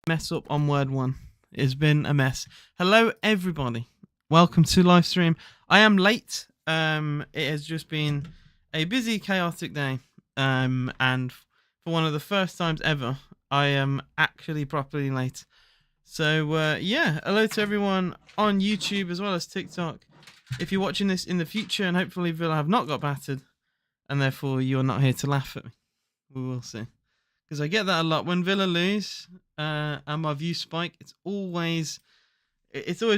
Mess up on word one. It's been a mess. Hello, everybody. Welcome to live stream. I am late. It has just been a busy, chaotic day. And for one of the first times ever, I am actually properly late. So, yeah, hello to everyone on YouTube as well as TikTok. If you're watching this in the future, and hopefully Villa have not got battered, and therefore you're not here to laugh at me. We will see. Because I get that a lot. When Villa lose and my views spike, it's always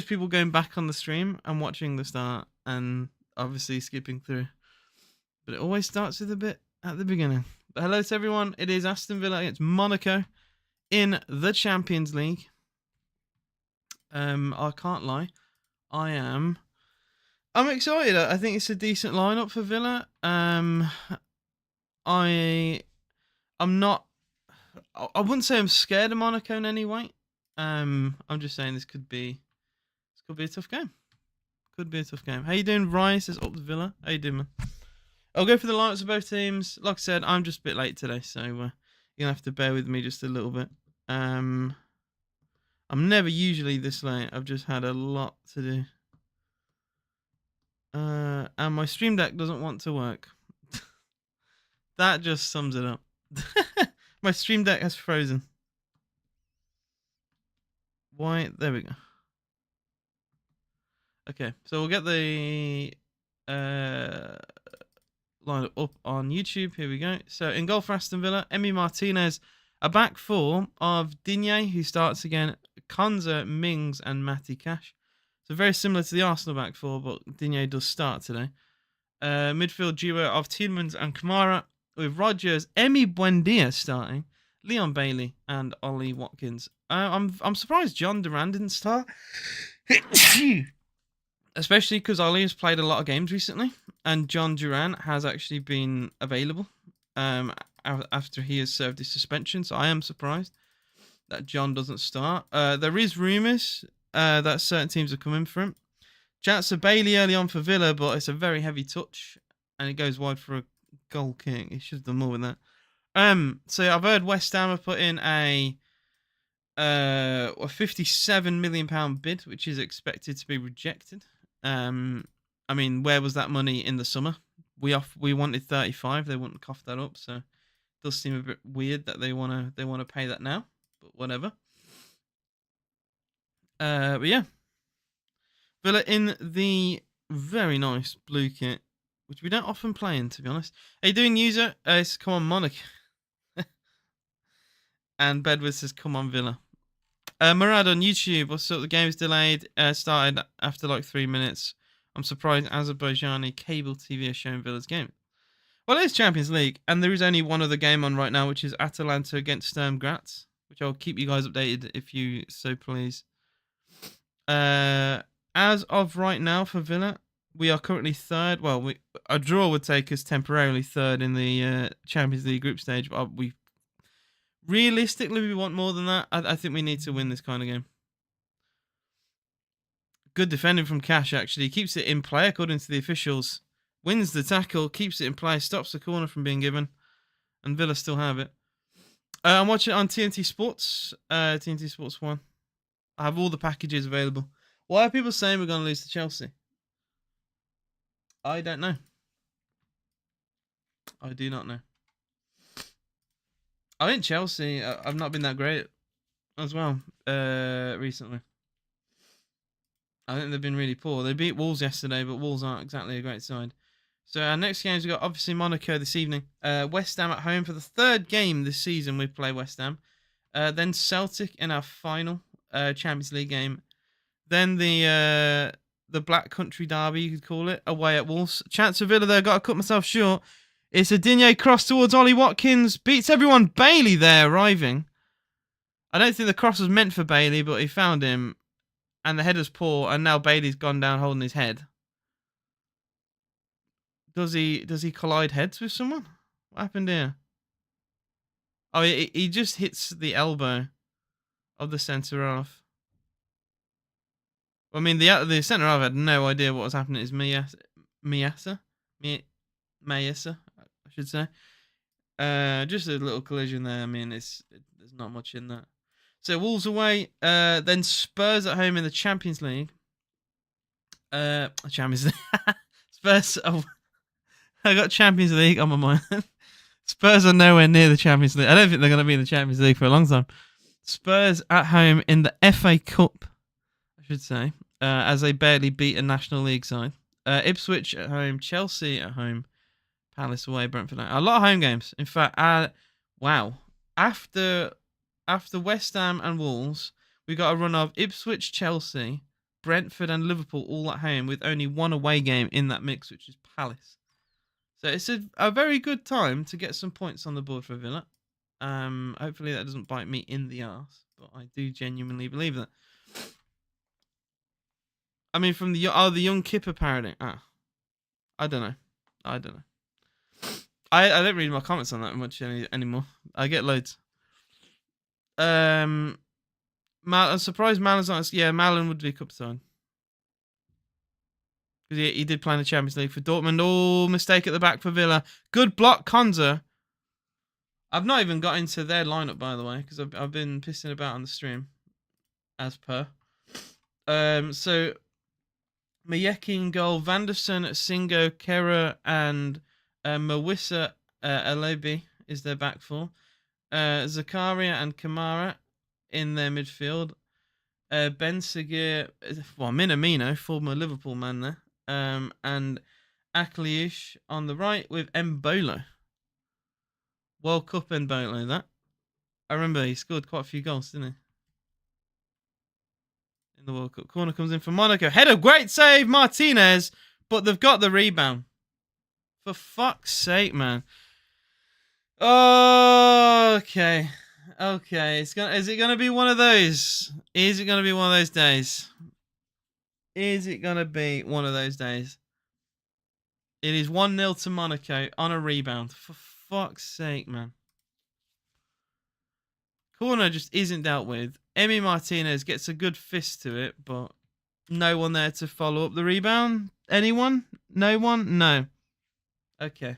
people going back on the stream and watching the start and obviously skipping through. But it always starts with a bit at the beginning. But hello to everyone. It is Aston Villa against Monaco in the Champions League. I can't lie. I'm excited. I think it's a decent lineup for Villa. I'm not. I wouldn't say I'm scared of Monaco in any way. I'm just saying this could be a tough game. Could be a tough game. How you doing, Ryan? Says up to Villa. How you doing, man? I'll go for the lineups of both teams. Like I said, I'm just a bit late today, so you're gonna have to bear with me just a little bit. I'm never usually this late. I've just had a lot to do. And my stream deck doesn't want to work. That just sums it up. My stream deck has frozen. Why? There we go. Okay, so we'll get the lineup up on YouTube. Here we go. So in goal for Aston Villa, Emi Martinez, a back four of Digne, who starts again, Konza, Mings, and Matty Cash. So very similar to the Arsenal back four, but Digne does start today. Midfield duo of Tielemans and Kamara, with Rodgers, Emi Buendia starting, Leon Bailey, and Ollie Watkins. I'm surprised John Duran didn't start. Especially because Ollie has played a lot of games recently, and John Duran has actually been available after he has served his suspension. So I am surprised that John doesn't start. There is rumours that certain teams are coming for him. Chance of Bailey early on for Villa, but it's a very heavy touch, and it goes wide for a goal kick. He should have done more with that. So I've heard West Ham have put in a £57 million bid, which is expected to be rejected. I mean, where was that money in the summer? We wanted 35. They wouldn't cough that up, so it does seem a bit weird that they wanna pay that now. But whatever. But yeah, Villa in the very nice blue kit, which we don't often play in, to be honest. How you doing, user? Come on, Monaco. And Bedward says, come on, Villa. Murad on YouTube, what's up? The game's delayed. Started after like 3 minutes. I'm surprised Azerbaijani cable TV has shown Villa's game. Well, it is Champions League, and there is only one other game on right now, which is Atalanta against Sturm Graz, which I'll keep you guys updated if you so please. As of right now for Villa, we are currently third. Well, a draw would take us temporarily third in the Champions League group stage, but realistically, we want more than that. I think we need to win this kind of game. Good defending from Cash, actually. Keeps it in play, according to the officials. Wins the tackle, keeps it in play, stops the corner from being given. And Villa still have it. I'm watching it on TNT Sports. TNT Sports 1. I have all the packages available. Why are people saying we're going to lose to Chelsea? I don't know. I do not know. I think Chelsea have not been that great as well recently. I think they've been really poor. They beat Wolves yesterday, but Wolves aren't exactly a great side. So our next games, we've got obviously Monaco this evening. West Ham at home for the third game this season we play West Ham. Then Celtic in our final Champions League game. Then the Black Country Derby, you could call it, away at Wolves. Chance of Villa there, got to cut myself short. It's a Digne cross towards Ollie Watkins. Beats everyone. Bailey there arriving. I don't think the cross was meant for Bailey, but he found him. And the header's poor. And now Bailey's gone down holding his head. Does he collide heads with someone? What happened here? Oh, he just hits the elbow of the centre half. I mean, the centre half had no idea what was happening. It's Mayasa, I should say. Just a little collision there. I mean, there's not much in that. So Wolves away, then Spurs at home in the Champions League. Champions League. Spurs. Oh, I got Champions League on my mind. Spurs are nowhere near the Champions League. I don't think they're going to be in the Champions League for a long time. Spurs at home in the FA Cup, I should say, as they barely beat a National League side. Ipswich at home, Chelsea at home, Palace away, Brentford out. A lot of home games. In fact, wow. After West Ham and Wolves, we got a run of Ipswich, Chelsea, Brentford and Liverpool all at home with only one away game in that mix, which is Palace. So it's a very good time to get some points on the board for Villa. Hopefully that doesn't bite me in the arse, but I do genuinely believe that. I mean, from the young Kipper parody. I don't know. I don't read my comments on that much anymore. I get loads. I'm surprised Malin's not. Yeah, Malin would be cup side. Because he did play in the Champions League for Dortmund. Oh, mistake at the back for Villa. Good block, Konza. I've not even got into their lineup, by the way, because I've been pissing about on the stream, as per. So Mayeki in goal, Vanderson, Singo, Kera, and Mawissa Alebi is their back four. Zakaria and Kamara in their midfield. Ben Seguir, Minamino, former Liverpool man there. And Akliush on the right with Mbolo. World Cup Mbolo, that. I remember he scored quite a few goals, didn't he? In the World Cup. Corner comes in for Monaco. Header, great save, Martinez. But they've got the rebound. For fuck's sake, man. Okay. Is it gonna be one of those? Is it gonna be one of those days? Is it gonna be one of those days? It is 1-0 to Monaco on a rebound. For fuck's sake, man. Corner just isn't dealt with. Emi Martinez gets a good fist to it, but no one there to follow up the rebound. Anyone? No one? No. Okay.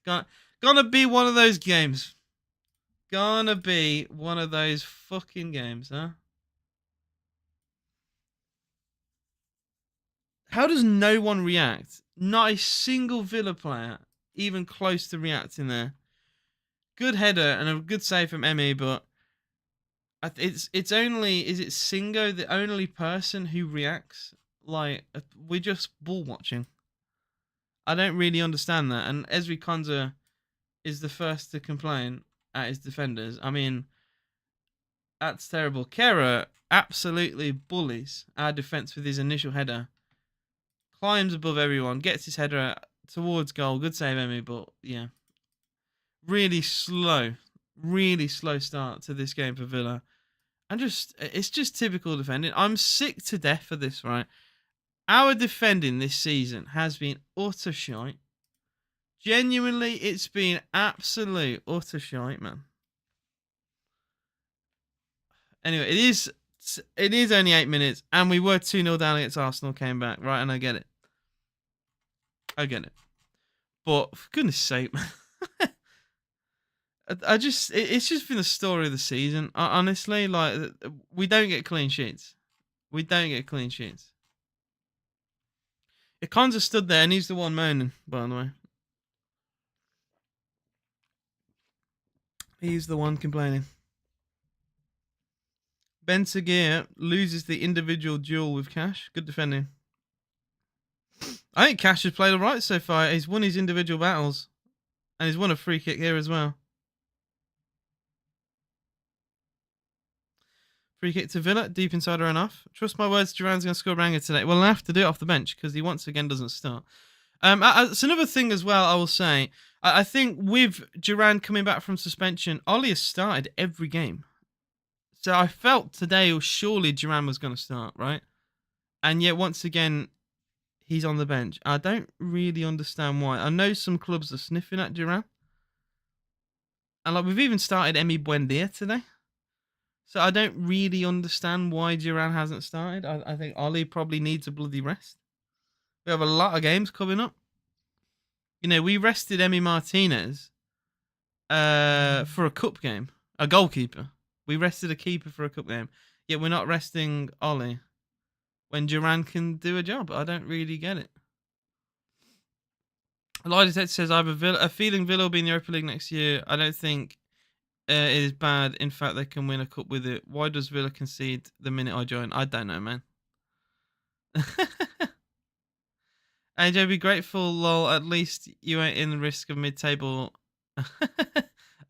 It's gonna be one of those games. Gonna be one of those fucking games, huh? How does no one react? Not a single Villa player even close to reacting there. Good header and a good save from Emi, but it's only, is it Singo the only person who reacts? Like, we're just ball watching. I don't really understand that. And Ezri Konza is the first to complain at his defenders. I mean, that's terrible. Kera absolutely bullies our defense with his initial header. Climbs above everyone, gets his header towards goal. Good save, Emi, but yeah. Really slow start to this game for Villa. And it's just typical defending. I'm sick to death of this, right? Our defending this season has been utter shite. Genuinely, it's been absolute utter shite, man. Anyway, it is only 8 minutes, and we were 2-0 down against Arsenal, came back, right? And I get it. But for goodness sake, man. It's just been the story of the season. Honestly, like, we don't get clean sheets. If Konza stood there and he's the one moaning, by the way. He's the one complaining. Ben Seguir loses the individual duel with Cash. Good defending. I think Cash has played all right so far. He's won his individual battles. And he's won a free kick here as well. Free kick to Villa, deep inside our own half. Trust my words, Duran's going to score a banger today. Well, I'll have to do it off the bench because he once again doesn't start. It's another thing as well, I will say. I think with Duran coming back from suspension, Ollie has started every game. So I felt today surely Duran was going to start, right? And yet once again, he's on the bench. I don't really understand why. I know some clubs are sniffing at Duran. And like we've even started Emi Buendia today. So I don't really understand why Duran hasn't started. I think Ollie probably needs a bloody rest. We have a lot of games coming up. You know, we rested Emi Martinez for a cup game. A goalkeeper. We rested a keeper for a cup game. Yet we're not resting Ollie when Duran can do a job. I don't really get it. Elijah says, I have a feeling Villa will be in the Europa League next year. I don't think it is bad. In fact, they can win a cup with it. Why does Villa concede the minute I join? I don't know, man. AJ, be grateful, lol. At least you ain't in the risk of mid-table.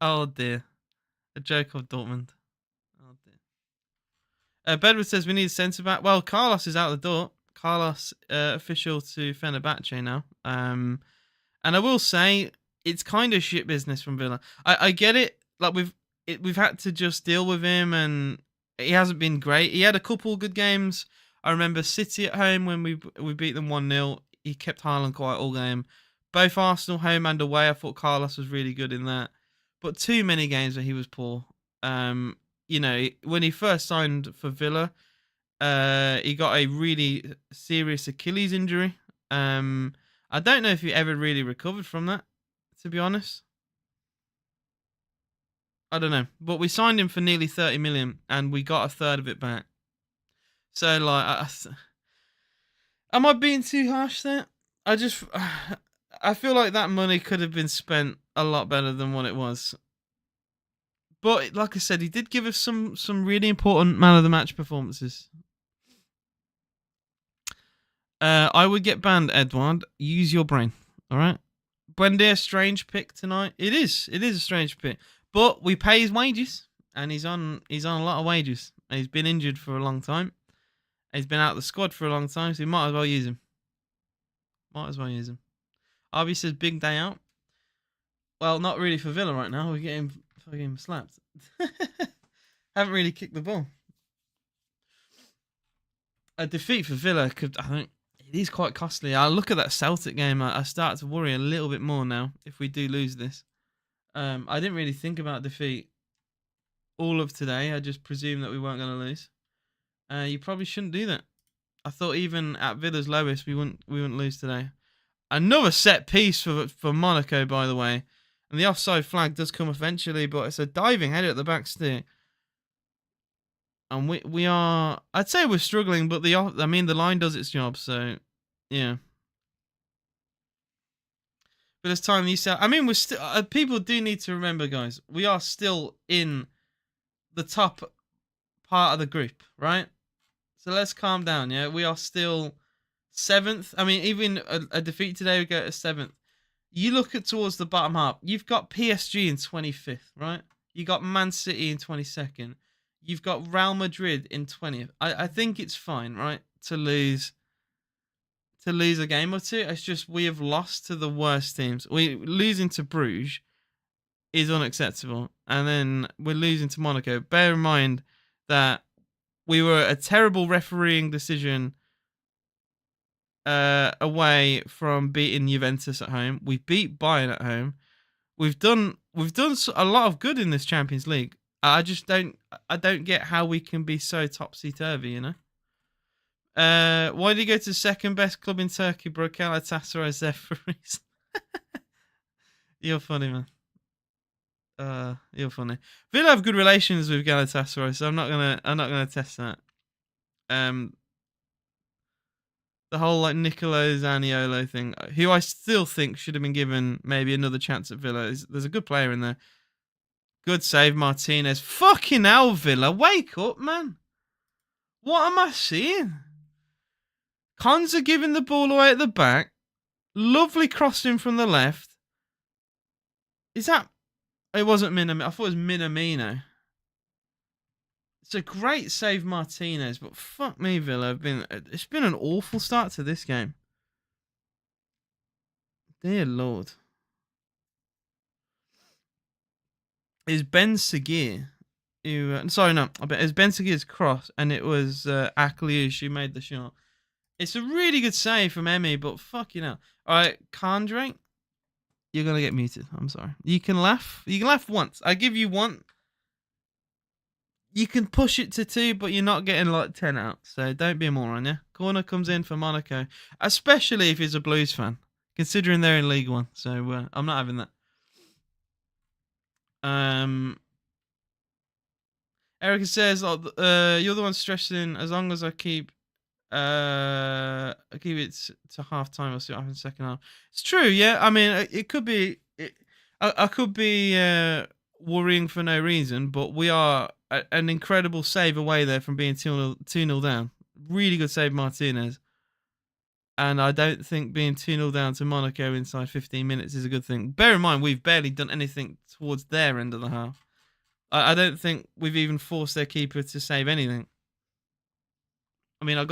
Oh, dear. A joke of Dortmund. Oh, dear. Bedford says we need a centre-back. Well, Carlos is out the door. Carlos, official to Fenerbahce now. And I will say, it's kind of shit business from Villa. I get it. Like, we've had to just deal with him, and he hasn't been great. He had a couple good games. I remember City at home when we beat them 1-0. He kept Haaland quiet all game. Both Arsenal home and away, I thought Carlos was really good in that. But too many games where he was poor. When he first signed for Villa, he got a really serious Achilles injury. I don't know if he ever really recovered from that, to be honest. I don't know. But we signed him for nearly 30 million and we got a third of it back. So, like, am I being too harsh there? I feel like that money could have been spent a lot better than what it was. But, like I said, he did give us some really important man of the match performances. I would get banned, Edward. Use your brain, all right? Buendia, strange pick tonight. It is a strange pick, but we pay his wages, and he's on a lot of wages. He's been injured for a long time. He's been out of the squad for a long time, so we might as well use him. RB says big day out. Well, not really for Villa right now. We're getting fucking slapped. Haven't really kicked the ball. A defeat for Villa could, I think, it is quite costly. I look at that Celtic game. I start to worry a little bit more now if we do lose this. I didn't really think about defeat all of today. I just presumed that we weren't going to lose. You probably shouldn't do that. I thought even at Villa's lowest, we wouldn't lose today. Another set piece for Monaco, by the way. And the offside flag does come eventually, but it's a diving header at the back stick. And we are, I'd say we're struggling, but the line does its job, so yeah. But it's time you sell. I mean, we're still. People do need to remember, guys. We are still in the top part of the group, right? So let's calm down. Yeah, we are still 7th. I mean, even a defeat today, we go to 7th. You look at towards the bottom half. You've got PSG in 25th, right? You got Man City in 22nd. You've got Real Madrid in 20th. I think it's fine, right, to lose a game or two. It's just we have lost to the worst teams. Losing to Bruges is unacceptable. And then we're losing to Monaco. Bear in mind that we were a terrible refereeing decision away from beating Juventus at home. We beat Bayern at home. We've done a lot of good in this Champions League. I don't get how we can be so topsy-turvy, you know? Why did you go to the second best club in Turkey, bro? Galatasaray Zephyrus. You're funny, man. You're funny. Villa have good relations with Galatasaray, so I'm not gonna test that. The whole like Nicolo Zaniolo thing, who I still think should have been given maybe another chance at Villa. There's a good player in there. Good save, Martinez. Fucking hell, Villa. Wake up, man. What am I seeing? Konza giving the ball away at the back. Lovely crossing from the left. Is that... It wasn't Minamino. I thought it was Minamino. It's a great save, Martinez, but fuck me, Villa. It's been an awful start to this game. Dear Lord. Is Ben Seguir, who it's Ben Seguir's cross, and it was Akliouche who made the shot. It's a really good save from Emmy, but fucking hell. All right, Kandre, you're gonna get muted. I'm sorry. You can laugh. You can laugh once. I give you one. You can push it to 2, but you're not getting like 10 out. So don't be a moron, yeah. Corner comes in for Monaco, especially if he's a Blues fan, considering they're in League One. So I'm not having that. Erica says, "You're the one stressing. As long as I keep it to half time. I'll see what happens second half." It's true, yeah. I mean, it could be. I could be worrying for no reason, but we are an incredible save away there from being 2-0 down. Really good save, Martinez. And I don't think being 2-0 down to Monaco inside 15 minutes is a good thing. Bear in mind, we've barely done anything towards their end of the half. I don't think we've even forced their keeper to save anything. I mean, I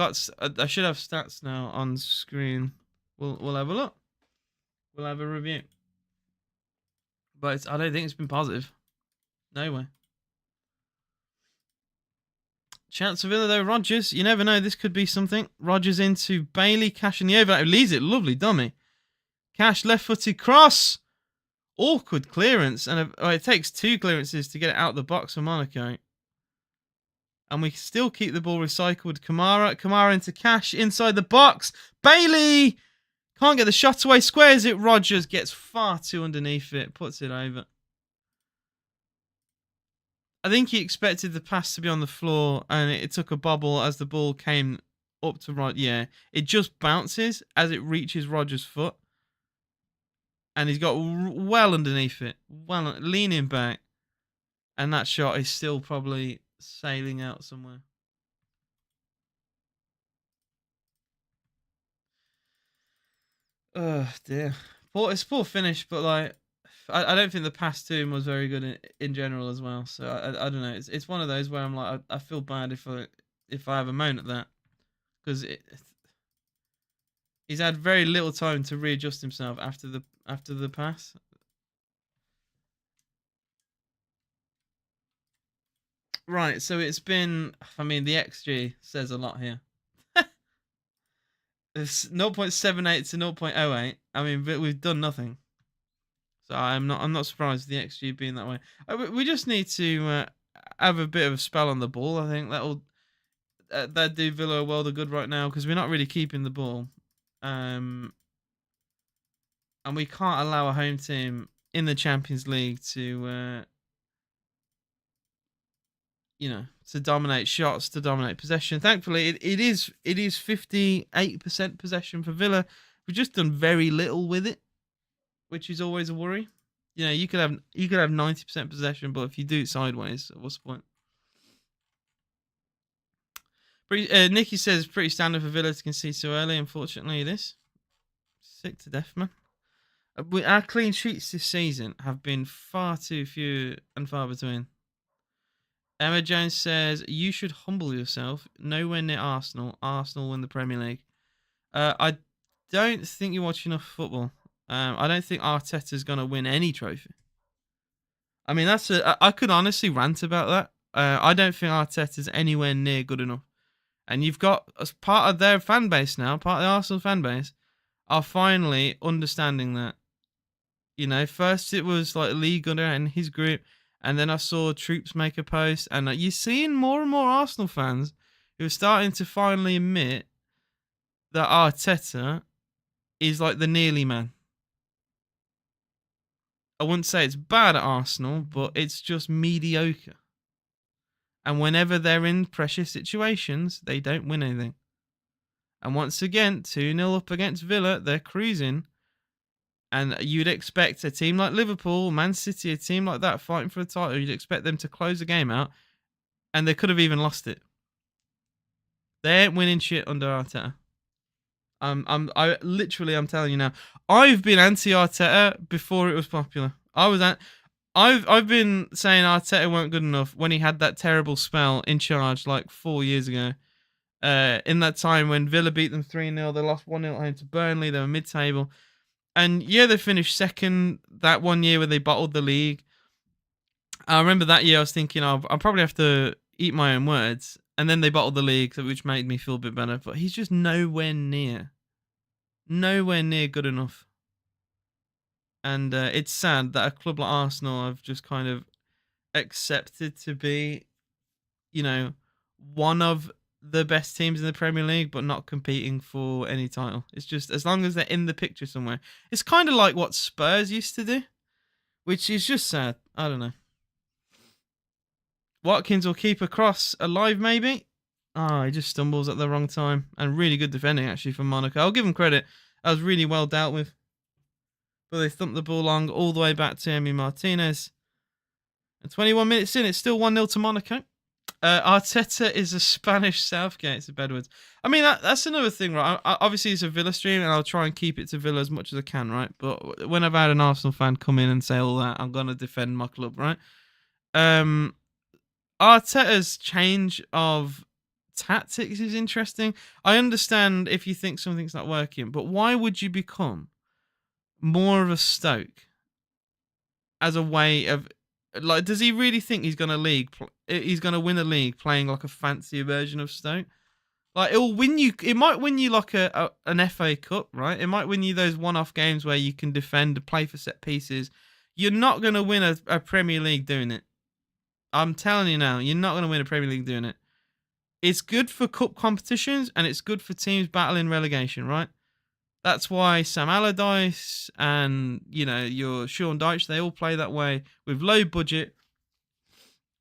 should have stats now on screen. We'll have a look. We'll have a review. But I don't think it's been positive. No way. Chance of Villa though, Rodgers. You never know. This could be something. Rodgers into Bailey, Cash in the overlap. Leaves it. Lovely dummy. Cash left-footed cross. Awkward clearance. And it takes 2 clearances to get it out the box for Monaco. And we still keep the ball recycled. Kamara into Cash inside the box. Bailey can't get the shot away. Squares it. Rodgers gets far too underneath it. Puts it over. I think he expected the pass to be on the floor, and it took a bobble as the ball came up to right. Yeah, it just bounces as it reaches Rodgers' foot, and he's got well underneath it, well leaning back, and that shot is still probably sailing out somewhere. Oh dear, it's poor finish, but like. I don't think the pass to him was very good in general as well. So I don't know. It's one of those where I'm like I feel bad if I have a moan at that, because he's had very little time to readjust himself after the pass. Right. So it's been. I mean, the XG says a lot here. It's 0.78 to 0.08. I mean, but we've done nothing. So I'm not surprised the XG being that way. We just need to have a bit of a spell on the ball. I think that do Villa a world of good right now, because we're not really keeping the ball, and we can't allow a home team in the Champions League to to dominate shots, to dominate possession. Thankfully, it is 58% possession for Villa. We've just done very little with it, which is always a worry. You could have 90% possession, but if you do it sideways, what's the point? Nicky says pretty standard for Villa to concede so early. Unfortunately, it is. Sick to death, man. Our clean sheets this season have been far too few and far between. Emma Jones says you should humble yourself. Nowhere near Arsenal. Arsenal win the Premier League. I don't think you watch enough football. I don't think Arteta's going to win any trophy. I mean, I could honestly rant about that. I don't think Arteta's anywhere near good enough. And you've got, as part of their fan base now, part of the Arsenal fan base, are finally understanding that. First it was like Ligue and his group, and then I saw Troops make a post, and you're seeing more and more Arsenal fans who are starting to finally admit that Arteta is like the nearly man. I wouldn't say it's bad at Arsenal, but it's just mediocre. And whenever they're in pressure situations, they don't win anything. And once again, 2-0 up against Villa, they're cruising. And you'd expect a team like Liverpool, Man City, a team like that fighting for the title, you'd expect them to close the game out. And they could have even lost it. They ain't winning shit under Arteta. I'm telling you now. I've been anti-Arteta before it was popular. I've been saying Arteta weren't good enough when he had that terrible spell in charge like 4 years ago. In that time when Villa beat them 3-0, they lost 1-0 home to Burnley. They were mid-table, and yeah, they finished second that one year where they bottled the league. I remember that year I was thinking, I'll probably have to eat my own words. And then they bottled the league, which made me feel a bit better. But he's just nowhere near good enough. And it's sad that a club like Arsenal have just kind of accepted to be, one of the best teams in the Premier League, but not competing for any title. It's just, as long as they're in the picture somewhere. It's kind of like what Spurs used to do, which is just sad. I don't know. Watkins will keep a cross alive, maybe. Oh, he just stumbles at the wrong time. And really good defending, actually, from Monaco. I'll give him credit. That was really well dealt with. But they thumped the ball along all the way back to Emi Martinez. And 21 minutes in, it's still 1-0 to Monaco. Arteta is a Spanish Southgate, said Bedwards. I mean, that's another thing, right? Obviously, it's a Villa stream, and I'll try and keep it to Villa as much as I can, right? But when I've had an Arsenal fan come in and say all that, I'm going to defend my club, right? Arteta's change of tactics is interesting. I understand if you think something's not working, but why would you become more of a Stoke as a way of... Like, does he really think he's going to win a league playing like a fancier version of Stoke? Like, it might win you like an FA Cup, right? It might win you those one-off games where you can defend, play for set pieces. You're not going to win a Premier League doing it. I'm telling you now, you're not going to win a Premier League doing it. It's good for cup competitions and it's good for teams battling relegation, right? That's why Sam Allardyce and, your Sean Dyche, they all play that way with low budget,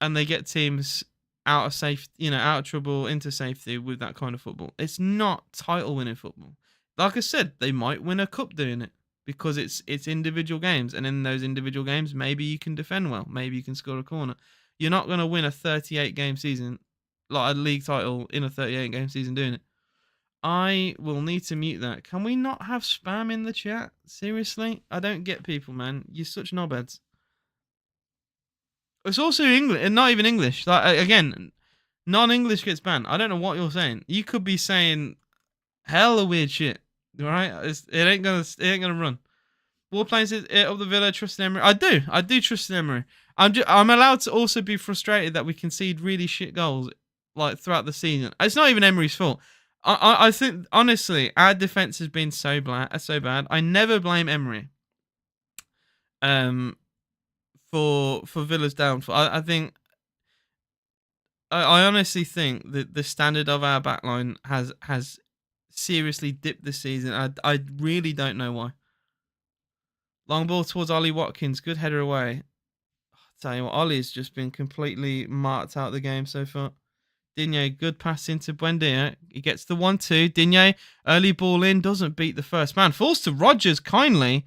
and they get teams out of trouble, into safety with that kind of football. It's not title winning football. Like I said, they might win a cup doing it because it's individual games, and in those individual games, maybe you can defend well, maybe you can score a corner. You're not going to win a 38 game season, like a league title in a 38 game season doing it. I will need to mute that. Can we not have spam in the chat? Seriously? I don't get people, man. You're such knobheads. It's also English, and not even English. Like, again, non-English gets banned. I don't know what you're saying. You could be saying hella weird shit, right? It ain't gonna run. Warplane says of the Villa, trust in Emery. I do trust in Emery. I'm allowed to also be frustrated that we concede really shit goals like throughout the season. It's not even Emery's fault. I think, honestly, our defense has been so bad. I never blame Emery for Villa's downfall. I honestly think that the standard of our backline has seriously dipped this season. I really don't know why. Long ball towards Ollie Watkins. Good header away. I'll tell you what, Ollie's just been completely marked out of the game so far. Digne, good pass into Buendia. He gets the 1-2. Digne, early ball in, doesn't beat the first man. Falls to Rodgers kindly.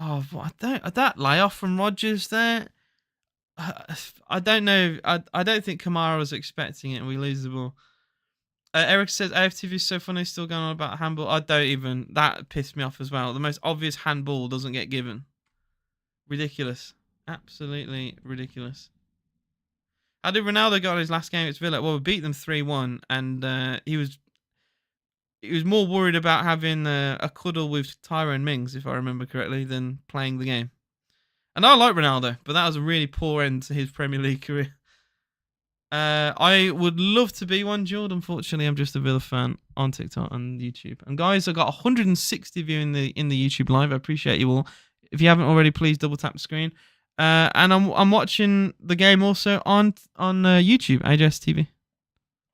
Oh, that layoff from Rodgers there. I don't know. I don't think Kamara was expecting it, and we lose the ball. Eric says AFTV is so funny, still going on about handball. That pissed me off as well. The most obvious handball doesn't get given. Ridiculous. Absolutely ridiculous. How did Ronaldo get on his last game against Villa? Well, we beat them 3-1, and he was more worried about having a cuddle with Tyrone Mings, if I remember correctly, than playing the game. And I like Ronaldo, but that was a really poor end to his Premier League career. I would love to be one, Jordan. Unfortunately, I'm just a Villa fan on TikTok and YouTube. And guys, I got 160 of you in the YouTube live. I appreciate you all. If you haven't already, please double tap the screen. And I'm watching the game also on YouTube, AJS TV.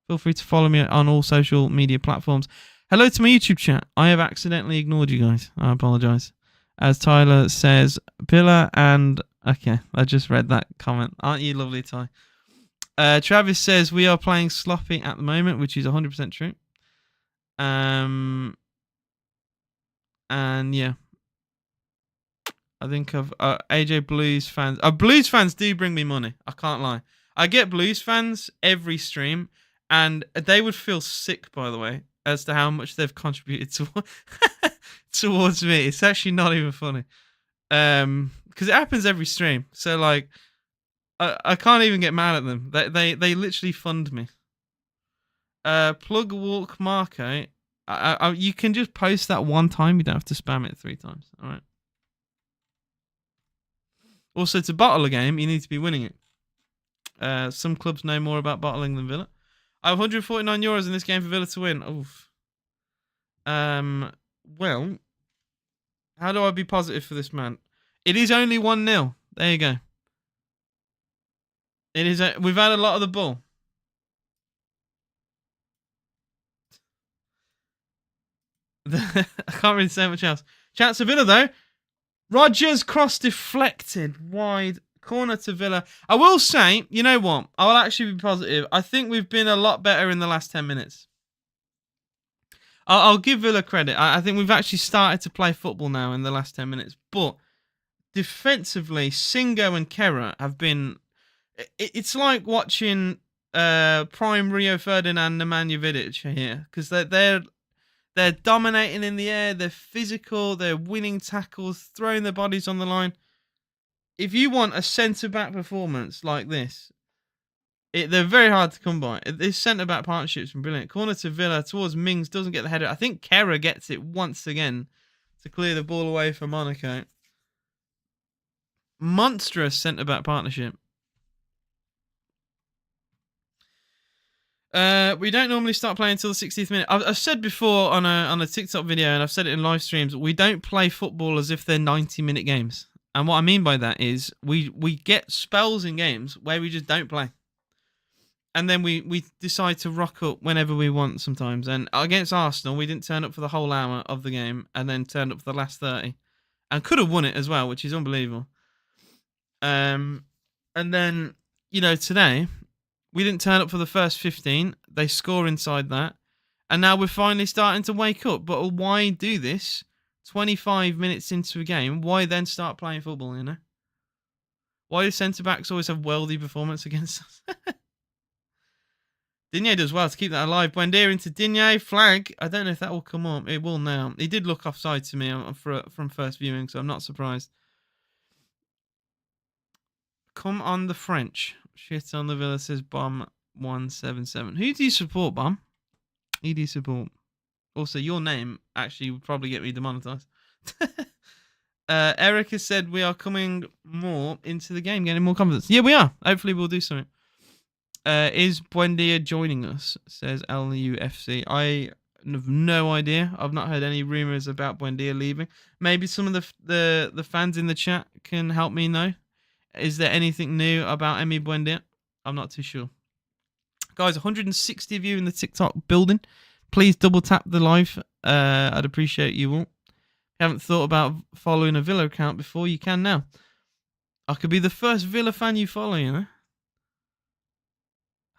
Feel free to follow me on all social media platforms. Hello to my YouTube chat. I have accidentally ignored you guys. I apologise. As Tyler says, Villa and... Okay, I just read that comment. Aren't you lovely, Ty? Travis says, we are playing sloppy at the moment, which is 100% true. And yeah. I think of AJ Blues fans. Blues fans do bring me money. I can't lie. I get Blues fans every stream, and they would feel sick, by the way, as to how much they've contributed towards me. It's actually not even funny, because it happens every stream. So like, I can't even get mad at them. They literally fund me. Plug walk Marco. You can just post that one time. You don't have to spam it 3 times. All right. Also, to bottle a game, you need to be winning it. Some clubs know more about bottling than Villa. I have €149 in this game for Villa to win. Oof. Well, how do I be positive for this man? It is only 1-0. There you go. It is. We've had a lot of the ball. I can't really say much else. Chance of Villa though. Rodgers cross deflected wide Corner to Villa. I will say, you know what? I will actually be positive. I think we've been a lot better in the last 10 minutes. I'll give Villa credit. I think we've actually started to play football now in the last 10 minutes. But defensively, Singo and Kehrer have been... It's like watching prime Rio Ferdinand and Nemanja Vidic here. Because they're dominating in the air. They're physical. They're winning tackles, throwing their bodies on the line. If you want a centre-back performance like this, they're very hard to come by. This centre-back partnership's been brilliant. Corner to Villa towards Mings, doesn't get the header. I think Kehrer gets it once again to clear the ball away for Monaco. Monstrous centre-back partnership. We don't normally start playing until the 60th minute. I've said before on a TikTok video, and I've said it in live streams, we don't play football as if they're 90-minute games. And what I mean by that is we get spells in games where we just don't play. And then we decide to rock up whenever we want sometimes. And against Arsenal, we didn't turn up for the whole hour of the game and then turned up for the last 30. And could have won it as well, which is unbelievable. And then, today, we didn't turn up for the first 15. They score inside that. And now we're finally starting to wake up. But why do this 25 minutes into a game? Why then start playing football, Why do centre-backs always have worldy performance against us? Digne does well to keep that alive. Buendia into Digne. Flag. I don't know if that will come up. It will now. He did look offside to me from first viewing, so I'm not surprised. Come on the French. Shit on the Villa, says Bomb 177. Who do you support, Bomb? Who do you support? Also, your name actually would probably get me demonetized. Eric has said we are coming more into the game, getting more confidence. Yeah, we are. Hopefully we'll do something. Is Buendia joining us? Says LUFC. I have no idea. I've not heard any rumours about Buendia leaving. Maybe some of the fans in the chat can help me know. Is there anything new about Emi Buendia? I'm not too sure. Guys, 160 of you in the TikTok building. Please double tap the live. I'd appreciate you all. If you haven't thought about following a Villa account before, you can now. I could be the first Villa fan you follow,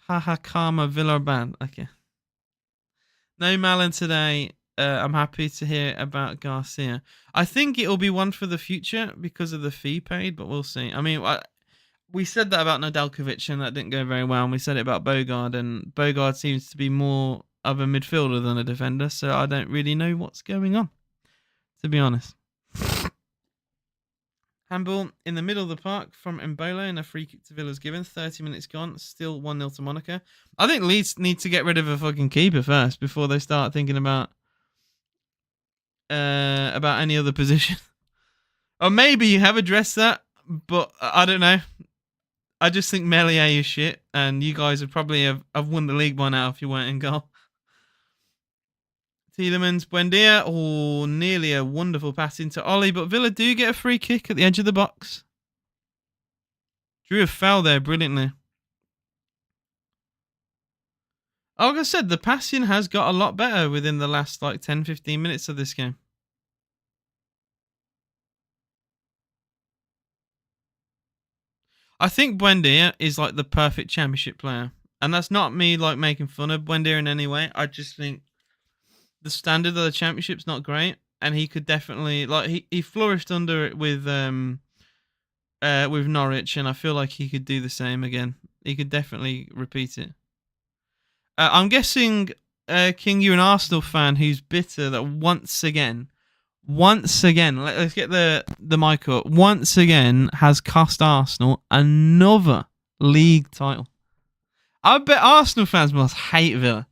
Haha, Karma Villa band. Okay. No Malin today. I'm happy to hear about Garcia. I think it'll be one for the future because of the fee paid, but we'll see. I mean, we said that about Nedeljkovic and that didn't go very well. And we said it about Bogard, and Bogard seems to be more of a midfielder than a defender, so I don't really know what's going on, to be honest. Handball in the middle of the park from Mbolo, and a free kick to Villa's given. 30 minutes gone, still 1-0 to Monaco. I think Leeds need to get rid of a fucking keeper first before they start thinking about any other position. Or maybe you have addressed that, but I don't know. I just think Melier is shit, and you guys would probably have won the league by now if you weren't in goal. Tielemans, Buendia. Oh, nearly a wonderful pass into Ollie, but Villa do get a free kick at the edge of the box. Drew a foul there brilliantly. Like I said, the passing has got a lot better within the last 10-15 minutes of this game. I think Buendia is the perfect championship player. And that's not me making fun of Buendia in any way. I just think the standard of the championship's not great, and he could definitely he flourished under it with Norwich, and I feel like he could do the same again. He could definitely repeat it. I'm guessing King, you're an Arsenal fan who's bitter that once again, let's get the mic up. Once again, has cost Arsenal another league title. I bet Arsenal fans must hate Villa.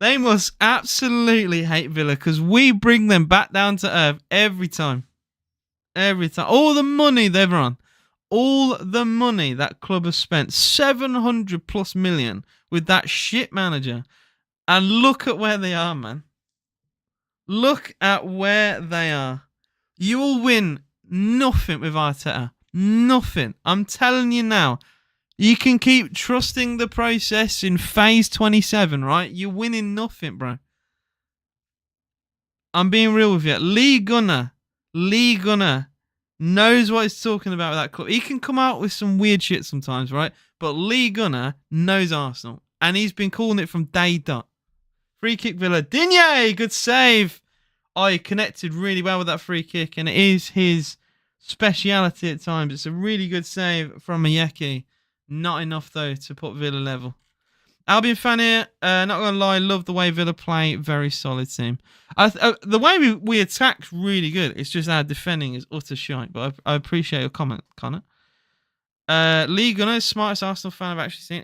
They must absolutely hate Villa because we bring them back down to earth every time. Every time. All the money they've run. All the money that club has spent. 700 plus million with that shit manager. And look at where they are, man. Look at where they are. You will win nothing with Arteta. Nothing. I'm telling you now. You can keep trusting the process in phase 27, right? You're winning nothing, bro. I'm being real with you. Ligue 1 knows what he's talking about with that club. He can come out with some weird shit sometimes, right? But Lee Gunner knows Arsenal, and he's been calling it from day dot. Free kick Villa. Digne, good save. I connected really well with that free kick, and it is his speciality at times. It's a really good save from Mayeki. Not enough, though, to put Villa level. Albion fan here. Not going to lie, love the way Villa play. Very solid team. The way we attack's really good. It's just our defending is utter shite. But I appreciate your comment, Connor. Lee Gunner, smartest Arsenal fan I've actually seen.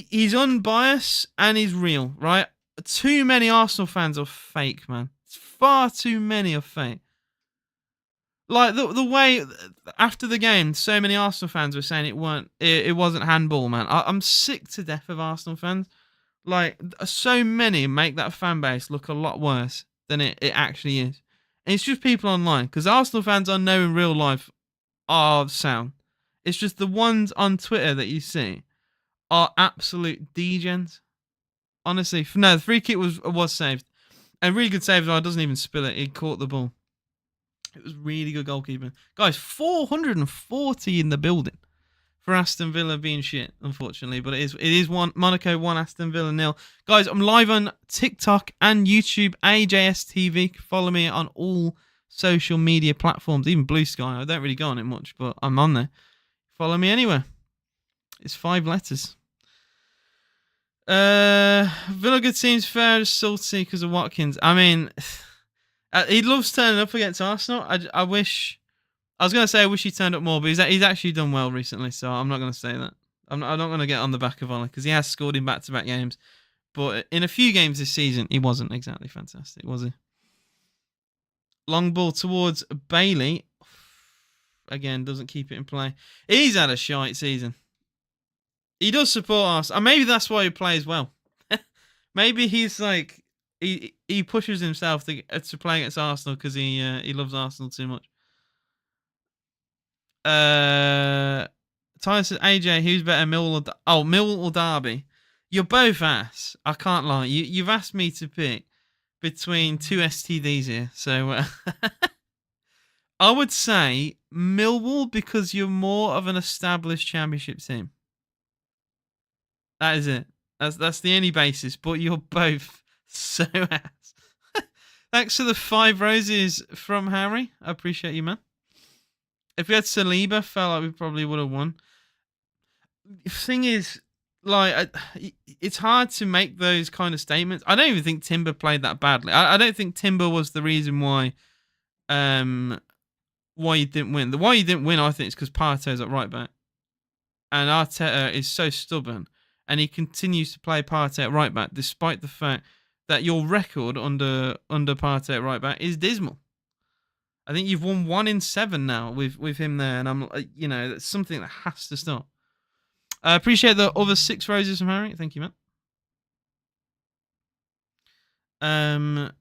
He's unbiased and he's real, right? Too many Arsenal fans are fake, man. It's far too many are fake. Like the way after the game, so many Arsenal fans were saying it wasn't handball, man. I'm sick to death of Arsenal fans. Like so many make that fan base look a lot worse than it actually is. And it's just people online because Arsenal fans I know in real life are sound. It's just the ones on Twitter that you see are absolute degens. Honestly, no, the free kick was saved. A really good save as well. It doesn't even spill it. He caught the ball. It was really good goalkeeping. Guys, 440 in the building for Aston Villa being shit, unfortunately. But it is Monaco 1, Aston Villa 0. Guys, I'm live on TikTok and YouTube, AJS TV. Follow me on all social media platforms, even Blue Sky. I don't really go on it much, but I'm on there. Follow me anywhere. It's 5 letters. Villa good seems fair, salty because of Watkins. I mean, he loves turning up against Arsenal. I wish he turned up more, but he's actually done well recently, so I'm not going to say that. I'm not going to get on the back of Ollie because he has scored in back-to-back games, but in a few games this season, he wasn't exactly fantastic, was he? Long ball towards Bailey. Again, doesn't keep it in play. He's had a shite season. He does support us, and maybe that's why he plays well. Maybe he's like he pushes himself to play against Arsenal because he loves Arsenal too much. Tyler says, AJ, who's better, Millwall or Derby? You're both ass. I can't lie. You've asked me to pick between two STDs here, so I would say Millwall because you're more of an established Championship team. That is it. That's the only basis, but you're both so ass. Thanks for the 5 roses from Harry. I appreciate you, man. If we had Saliba, felt like we probably would have won. The thing is, like, it's hard to make those kind of statements. I don't even think Timber played that badly. I don't think Timber was the reason why you didn't win. Why you didn't win, I think, is because Partey's at right back. And Arteta is so stubborn. And he continues to play Partey at right back, despite the fact that your record under Partey at right back is dismal. I think you've won 1 in 7 now with him there, and that's something that has to stop. I appreciate the other 6 roses from Harry. Thank you, man.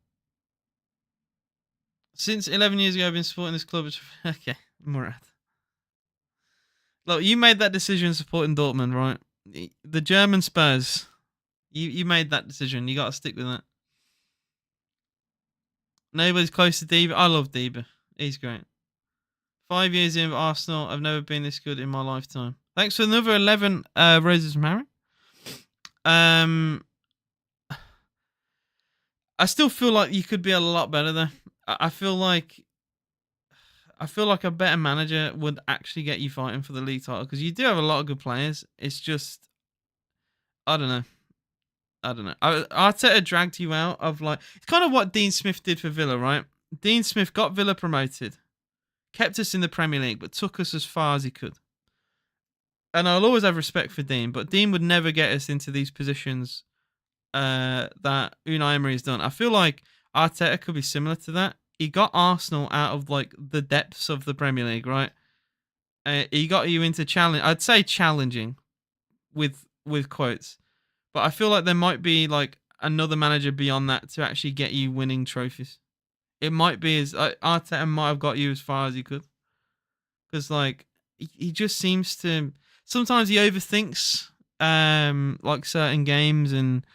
Since 11 years ago, I've been supporting this club. Okay, Murad. Look, you made that decision supporting Dortmund, right? The German Spurs, you made that decision. You got to stick with that. Nobody's close to Dieber. I love Dieber. He's great. 5 years in Arsenal. I've never been this good in my lifetime. Thanks for another 11 roses from Harry. I still feel like you could be a lot better there. I feel like a better manager would actually get you fighting for the league title because you do have a lot of good players. It's just, I don't know. Arteta dragged you out of it's kind of what Dean Smith did for Villa, right? Dean Smith got Villa promoted, kept us in the Premier League, but took us as far as he could. And I'll always have respect for Dean, but Dean would never get us into these positions that Unai Emery has done. I feel like Arteta could be similar to that. He got Arsenal out of the depths of the Premier League, right? He got you into challenge. I'd say challenging, with quotes, but I feel like there might be another manager beyond that to actually get you winning trophies. It might be Arteta might have got you as far as he could, because he just seems to sometimes he overthinks certain games, and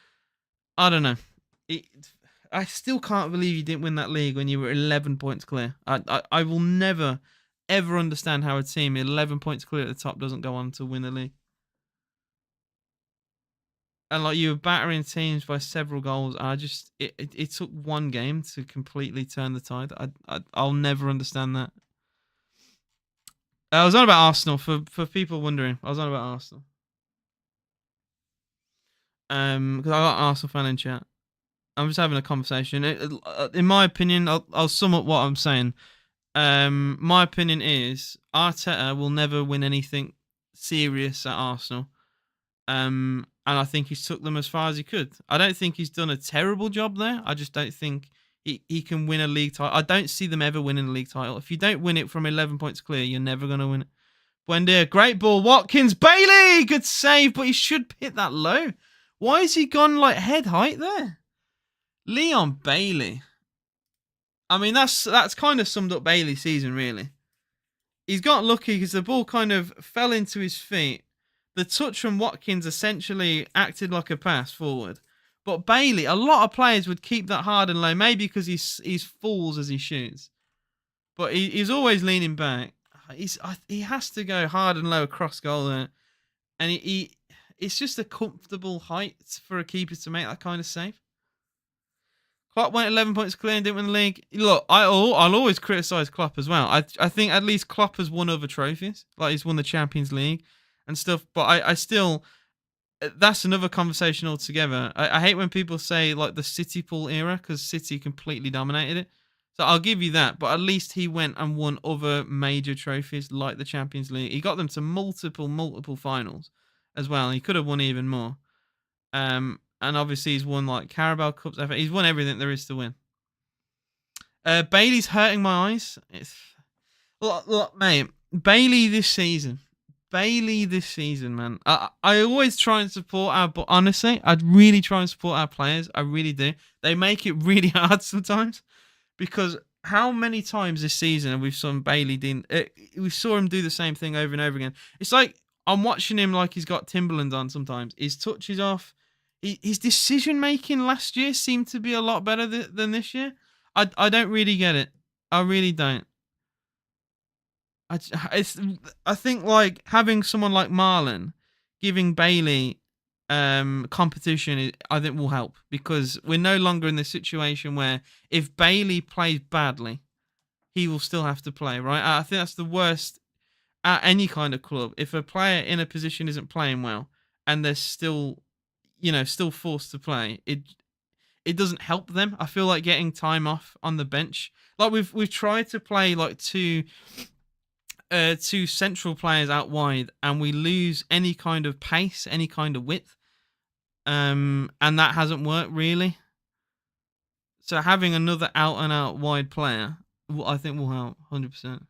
I don't know. I still can't believe you didn't win that league when you were 11 points clear. I will never, ever understand how a team 11 points clear at the top doesn't go on to win the league. And like you were battering teams by several goals. It took one game to completely turn the tide. I'll never understand that. I was on about Arsenal for people wondering. I was on about Arsenal. Because I got an Arsenal fan in chat. I'm just having a conversation. In my opinion, I'll sum up what I'm saying. My opinion is Arteta will never win anything serious at Arsenal. And I think he's took them as far as he could. I don't think he's done a terrible job there. I just don't think he can win a league title. I don't see them ever winning a league title. If you don't win it from 11 points clear, you're never going to win it. Buendia, great ball. Watkins, Bailey, good save, but he should hit that low. Why has he gone like head height there? Leon Bailey. I mean, that's kind of summed up Bailey's season, really. He's got lucky because the ball kind of fell into his feet. The touch from Watkins essentially acted like a pass forward. But Bailey, a lot of players would keep that hard and low, maybe because he's falls as he shoots. But he's always leaning back. He has to go hard and low across goal there. And it's just a comfortable height for a keeper to make that kind of save. Klopp went 11 points clear and didn't win the league. Look, I'll always criticise Klopp as well. I think at least Klopp has won other trophies. Like he's won the Champions League and stuff. But I still... That's another conversation altogether. I hate when people say like the City pool era because City completely dominated it. So I'll give you that. But at least he went and won other major trophies like the Champions League. He got them to multiple finals as well. He could have won even more. And obviously he's won like Carabao Cups. He's won everything there is to win. Bailey's hurting my eyes. Look, mate. Bailey this season, man. I always try and support but honestly, I'd really try and support our players. I really do. They make it really hard sometimes because how many times this season have we saw Bailey we saw him do the same thing over and over again. It's like I'm watching him like he's got Timberlands on sometimes. His touch is off. His decision making last year seemed to be a lot better than this year. I don't really get it. I really don't. I think like having someone like Marlon giving Bailey competition, I think will help because we're no longer in the situation where if Bailey plays badly, he will still have to play, right? I think that's the worst at any kind of club. If a player in a position isn't playing well and they're still forced to play, it doesn't help them. I feel like getting time off on the bench. Like we've tried to play like two central players out wide and we lose any kind of pace, any kind of width. And that hasn't worked really. So having another out and out wide player, I think will help 100%.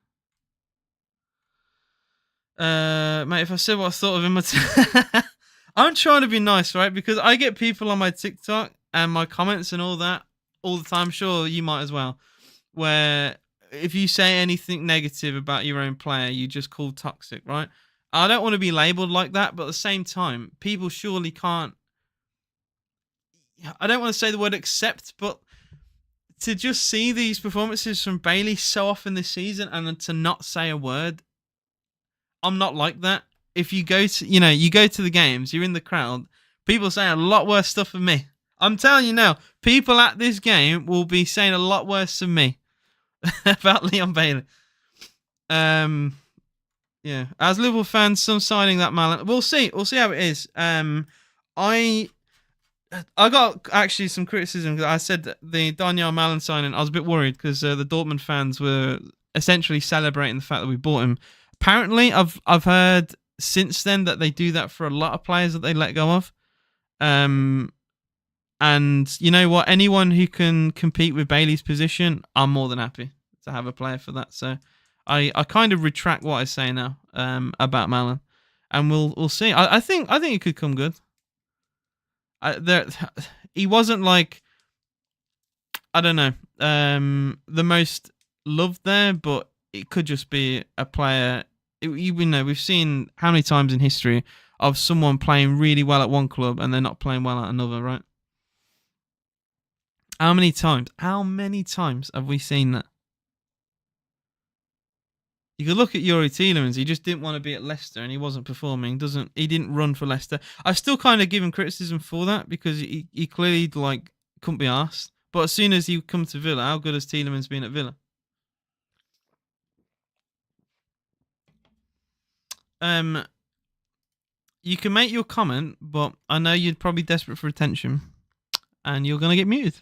Mate, if I said what I thought of him, I'm trying to be nice, right? Because I get people on my TikTok and my comments and all that all the time. Sure, you might as well. Where if you say anything negative about your own player, you just call toxic, right? I don't want to be labelled like that, but at the same time, people surely can't... I don't want to say the word accept, but to just see these performances from Bailey so often this season and then to not say a word, I'm not like that. If you go to, you go to the games, you're in the crowd, people say a lot worse stuff than me. I'm telling you now, people at this game will be saying a lot worse than me about Leon Bailey. Yeah. As Liverpool fans, some signing that Malin. We'll see. We'll see how it is. I got actually some criticism because I said that the Daniel Malin signing, I was a bit worried because the Dortmund fans were essentially celebrating the fact that we bought him. Apparently, I've heard since then that they do that for a lot of players that they let go of. And you know what? Anyone who can compete with Bailey's position, I'm more than happy to have a player for that. So I kind of retract what I say now about Malin, and we'll see. I think it could come good. He wasn't like, I don't know, the most loved there, but it could just be a player. We've seen how many times in history of someone playing really well at one club and they're not playing well at another, right? How many times? How many times have we seen that? You could look at Yuri Tielemans. He just didn't want to be at Leicester, and he wasn't performing. He didn't run for Leicester. I still kind of give him criticism for that because he clearly couldn't be asked. But as soon as he come to Villa, how good has Tielemans been at Villa? You can make your comment, but I know you're probably desperate for attention, and you're gonna get muted.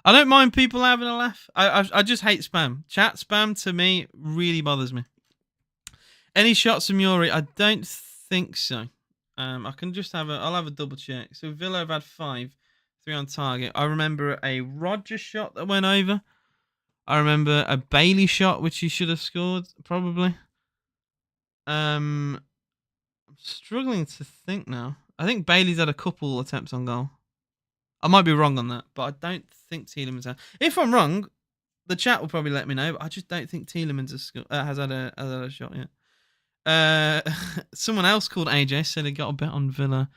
I don't mind people having a laugh. I just hate spam. Chat spam to me really bothers me. Any shots from Yuri? I don't think so. I can just I'll have a double check. So Villa have had 5, 3 on target. I remember a Rodgers shot that went over. I remember a Bailey shot which he should have scored probably. I'm struggling to think now. I think Bailey's had a couple attempts on goal. I might be wrong on that, but I don't think Tielemans has. If I'm wrong, the chat will probably let me know. But I just don't think Tielemans has had a shot yet. Someone else called AJ said he got a bet on Villa.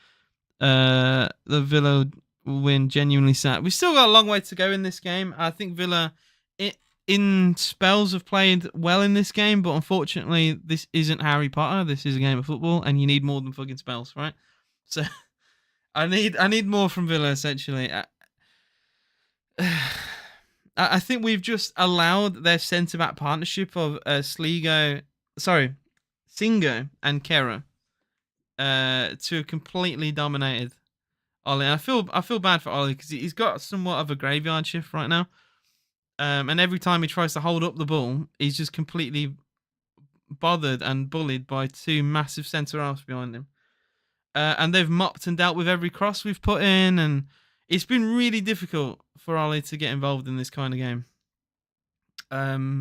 The Villa win, genuinely sad. We've still got a long way to go in this game. I think Villa, in spells, have played well in this game, but unfortunately, this isn't Harry Potter. This is a game of football, and you need more than fucking spells, right? So I need more from Villa, essentially. I think we've just allowed their centre-back partnership of Singo and Kera to have completely dominated Ollie. I feel bad for Ollie because he's got somewhat of a graveyard shift right now. And every time he tries to hold up the ball, he's just completely bothered and bullied by 2 massive centre-halves behind him. And they've mopped and dealt with every cross we've put in, and it's been really difficult for Ollie to get involved in this kind of game.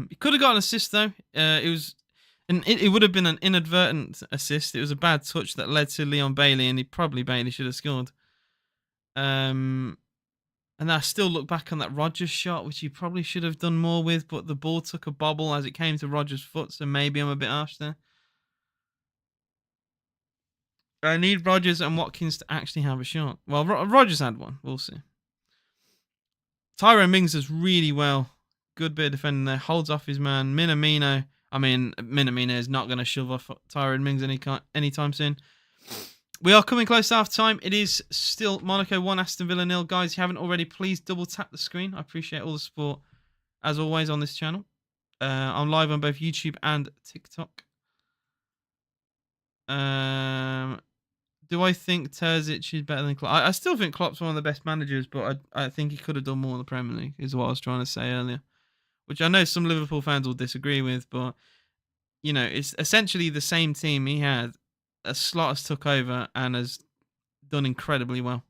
He could have got an assist though. It would have been an inadvertent assist. It was a bad touch that led to Leon Bailey, and Bailey should have scored. And I still look back on that Rodgers shot, which he probably should have done more with, but the ball took a bobble as it came to Rodgers' foot, so maybe I'm a bit harsh there. I need Rodgers and Watkins to actually have a shot. Well, Rodgers had one. We'll see. Tyrone Mings does really well. Good bit of defending there. Holds off his man. Minamino. I mean, Minamino is not going to shove off Tyrone Mings anytime soon. We are coming close to half time. It is still Monaco 1, Aston Villa 0. Guys, if you haven't already, please double tap the screen. I appreciate all the support, as always, on this channel. I'm live on both YouTube and TikTok. Do I think Terzic is better than Klopp? I still think Klopp's one of the best managers, but I think he could have done more in the Premier League, is what I was trying to say earlier. Which I know some Liverpool fans will disagree with, but, you know, it's essentially the same team he had. Slot has took over and has done incredibly well.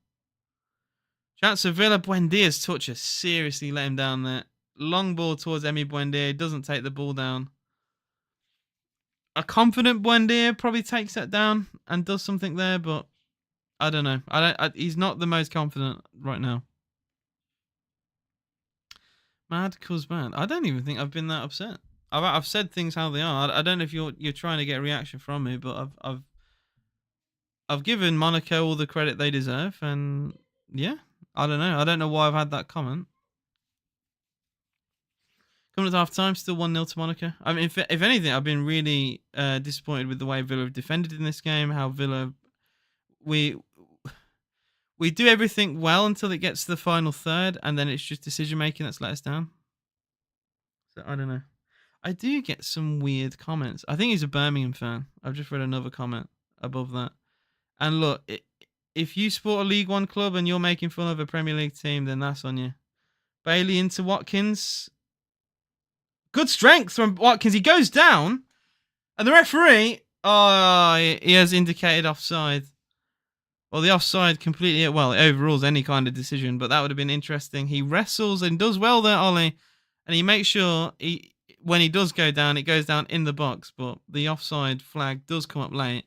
Chance of Villa, Buendia's touch has seriously let him down there. Long ball towards Emi Buendia, doesn't take the ball down. A confident Buendia probably takes that down and does something there, but I don't know. He's not the most confident right now. Mad cause bad. I don't even think I've been that upset. I've said things how they are. I don't know if you're trying to get a reaction from me, but I've given Monaco all the credit they deserve, and yeah, I don't know. I don't know why I've had that comment. Coming to half time, still 1-0 to Monaco. I mean, if anything, I've been really disappointed with the way Villa have defended in this game. How Villa, we do everything well until it gets to the final third, and then it's just decision making that's let us down. So I don't know. I do get some weird comments. I think he's a Birmingham fan. I've just read another comment above that. And look, if you support a League One club and you're making fun of a Premier League team, then that's on you. Bailey into Watkins. Good strength from Watkins. He goes down, and the referee, he has indicated offside. Well, the offside completely, it overrules any kind of decision, but that would have been interesting. He wrestles and does well there, Ollie, and he makes sure when he does go down, it goes down in the box, but the offside flag does come up late,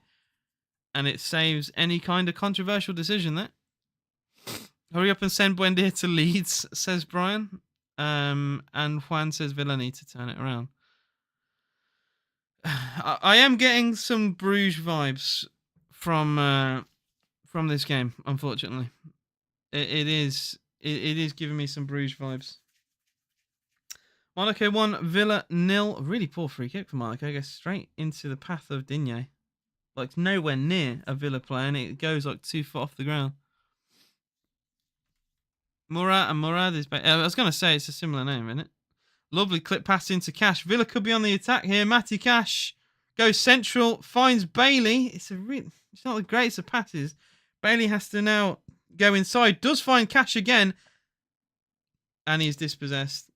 and it saves any kind of controversial decision there. Hurry up and send Buendia to Leeds, says Brian. And Juan says Villa need to turn it around. I am getting some Bruges vibes from this game, unfortunately. It is It is giving me some Bruges vibes. Monaco 1, Villa 0. Really poor free kick for Monaco. Goes straight into the path of Digne. Like nowhere near a Villa player, and it goes like 2 foot off the ground. Murad is back. I was going to say it's a similar name, isn't it? Lovely clip pass into Cash. Villa could be on the attack here. Matty Cash goes central, finds Bailey. It's not the greatest of passes. Bailey has to now go inside. Does find Cash again, and he's dispossessed.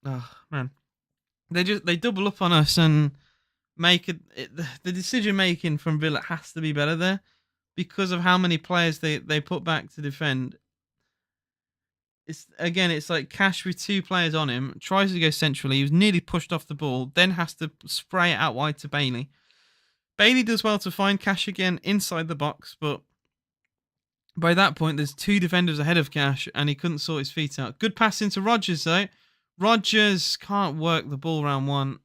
Oh man, they double up on us and make the decision making from Villa has to be better there because of how many players they put back to defend. It's like Cash with 2 players on him, tries to go centrally, he was nearly pushed off the ball, then has to spray it out wide to Bailey. Bailey does well to find Cash again inside the box, but by that point there's 2 defenders ahead of Cash and he couldn't sort his feet out. Good pass into Rodgers though. Rodgers can't work the ball round one.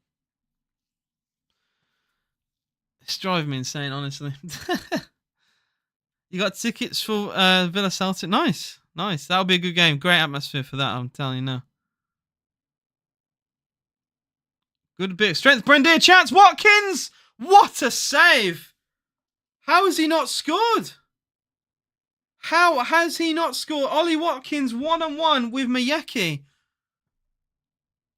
It's driving me insane, honestly. You got tickets for Villa Celtic? Nice. That'll be a good game. Great atmosphere for that, I'm telling you now. Good bit of strength. Brendir chance. Watkins! What a save! How has he not scored? How has he not scored? Ollie Watkins 1-on-1 with Miyake.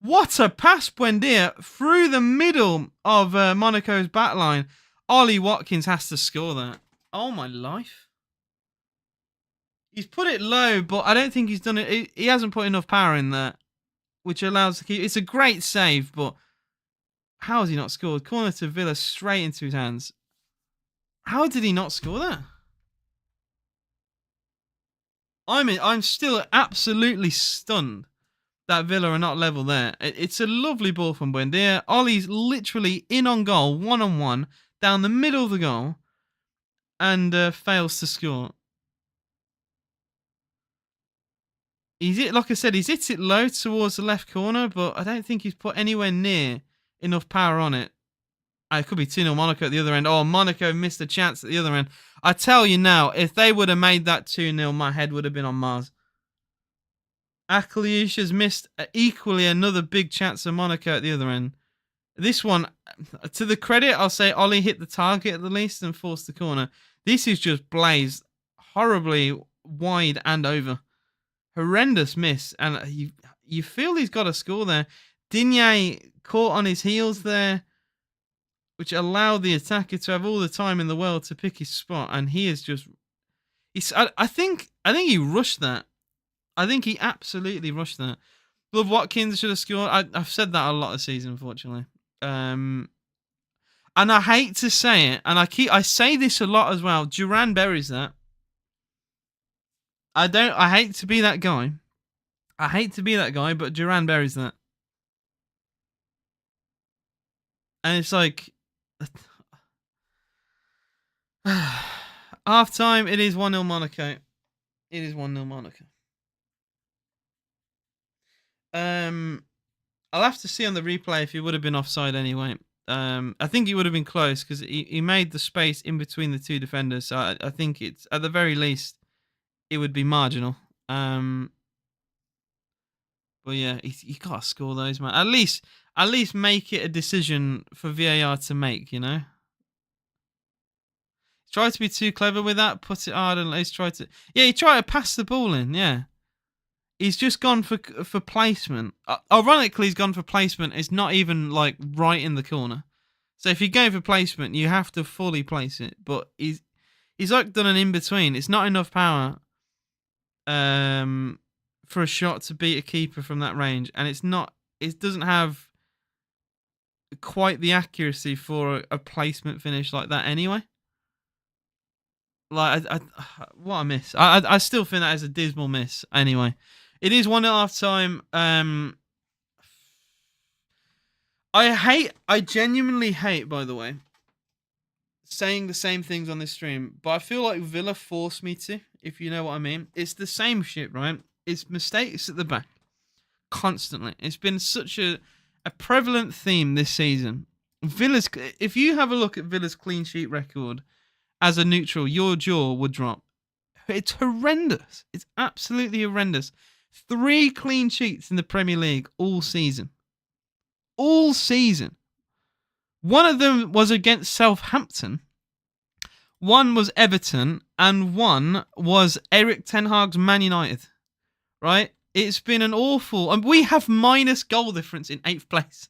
What a pass, Buendia, through the middle of Monaco's backline. Ollie Watkins has to score that. Oh, my life. He's put it low, but I don't think he's done it. He hasn't put enough power in there, which allows the keeper. It's a great save, but how has he not scored? Corner to Villa straight into his hands. How did he not score that? I'm still absolutely stunned that Villa are not level there. It's a lovely ball from Buendia. Ollie's literally in on goal, 1-on-1, down the middle of the goal, and fails to score. Like I said, he's hit it low towards the left corner, but I don't think he's put anywhere near enough power on it. It could be 2-0 Monaco at the other end. Oh, Monaco missed a chance at the other end. I tell you now, if they would have made that 2-0, my head would have been on Mars. Akaliush has missed equally another big chance of Monaco at the other end. This one, to the credit, I'll say Ollie hit the target at the least and forced the corner. This is just blazed horribly wide and over. Horrendous miss, and you feel he's got a score there. Digne caught on his heels there, which allowed the attacker to have all the time in the world to pick his spot, and he is just. I think he rushed that. I think he absolutely rushed that. Love Watkins should have scored. I've said that a lot this season, unfortunately. And I hate to say it, and I say this a lot as well. Duran buries that. I hate to be that guy. But Duran buries that. And it's like half time, it is 1-0 Monaco. I'll have to see on the replay if he would have been offside anyway. I think he would have been close because he made the space in between the 2 defenders. So I think it's at the very least it would be marginal. But yeah, you gotta score those, man. At least make it a decision for VAR to make. You know. Try to be too clever with that. Put it hard and let's try to. Yeah, he tried to pass the ball in. Yeah. He's just gone for placement. Ironically, he's gone for placement. It's not even like right in the corner. So if you're going for placement, you have to fully place it. But he's like done an in between. It's not enough power for a shot to beat a keeper from that range, and it doesn't have quite the accuracy for a placement finish like that anyway. Like what a miss. I still think that is a dismal miss anyway. It is 1-0 half time. I genuinely hate, by the way, saying the same things on this stream, but I feel like Villa forced me to, if you know what I mean. It's the same shit, right? It's mistakes at the back. Constantly. It's been such a prevalent theme this season. If you have a look at Villa's clean sheet record as a neutral, your jaw would drop. It's horrendous. It's absolutely horrendous. 3 clean sheets in the Premier League all season. All season. One of them was against Southampton. One was Everton. And one was Eric Ten Hag's Man United. Right? It's been an awful... And we have minus goal difference in 8th place.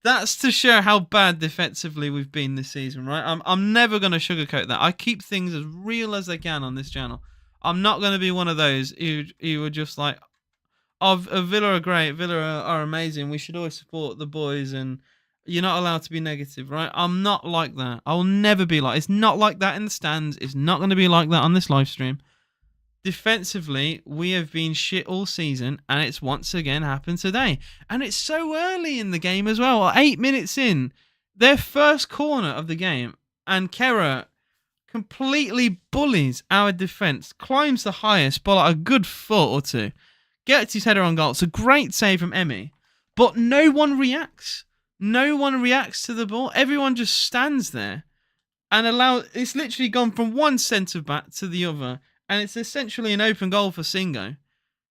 That's to show how bad defensively we've been this season, right? I'm never going to sugarcoat that. I keep things as real as they can on this channel. I'm not going to be one of those who are just like, oh, Villa are great, Villa are amazing, we should always support the boys, and you're not allowed to be negative, right? I'm not like that. I will never be like... It's not like that in the stands. It's not going to be like that on this live stream. Defensively, we have been shit all season, and it's once again happened today. And it's so early in the game as well. 8 minutes in, their first corner of the game, and Kera completely bullies our defence, climbs the highest by like a good foot or two, gets his header on goal. It's a great save from Emery, but no one reacts. No one reacts to the ball. Everyone just stands there and it's literally gone from one centre-back to the other. And it's essentially an open goal for Singo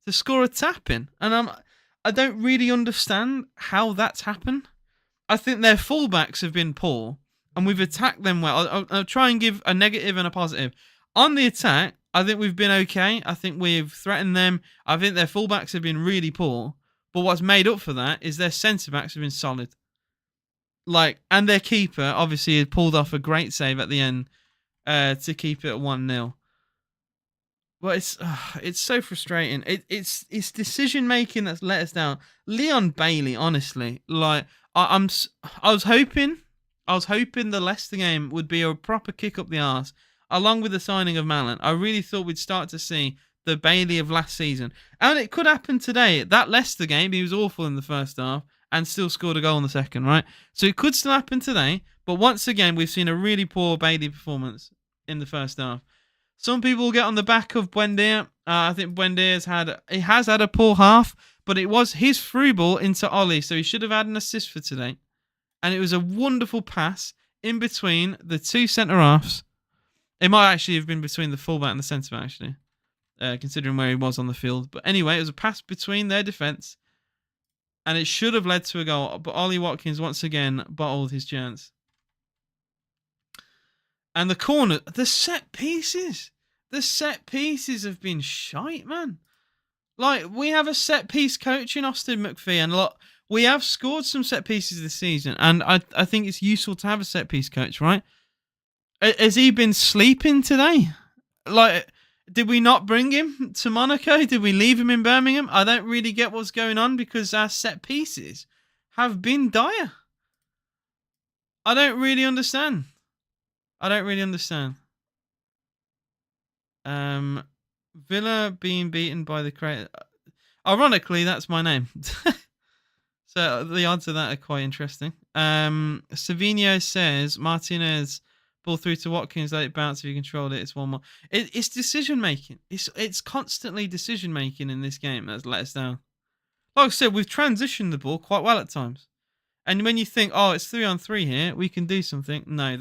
to score a tap-in. And I don't really understand how that's happened. I think their fullbacks have been poor, and we've attacked them well. I'll try and give a negative and a positive. On the attack, I think we've been okay. I think we've threatened them. I think their fullbacks have been really poor. But what's made up for that is their centre-backs have been solid. And their keeper, obviously, had pulled off a great save at the end to keep it at 1-0. Well, it's so frustrating. It's decision making that's let us down. Leon Bailey, honestly, I was hoping the Leicester game would be a proper kick up the arse, along with the signing of Malin. I really thought we'd start to see the Bailey of last season, and it could happen today. That Leicester game, he was awful in the first half and still scored a goal in the second, right? So it could still happen today. But once again, we've seen a really poor Bailey performance in the first half. Some people get on the back of Buendia. I think Buendia has had a poor half, but it was his through ball into Ollie, so he should have had an assist for today. And it was a wonderful pass in between the two centre-halves. It might actually have been between the fullback and the centre-back, actually, considering where he was on the field. But anyway, it was a pass between their defence, and it should have led to a goal. But Ollie Watkins, once again, bottled his chance. And the corner, the set pieces have been shite, man. We have a set piece coach in Austin McPhee, and we have scored some set pieces this season, and I think it's useful to have a set piece coach, right? Has he been sleeping today? Did we not bring him to Monaco? Did we leave him in Birmingham? I don't really get what's going on, because our set pieces have been dire. I don't really understand. Villa being beaten by the claret. Ironically, that's my name. So the odds of that are quite interesting. Savino says Martinez ball through to Watkins, let it bounce. If you controlled it, it's 1-1. It's decision making. It's constantly decision making in this game that's let us down. Like I said, we've transitioned the ball quite well at times. And when you think, oh, it's 3-on-3 here, we can do something. No,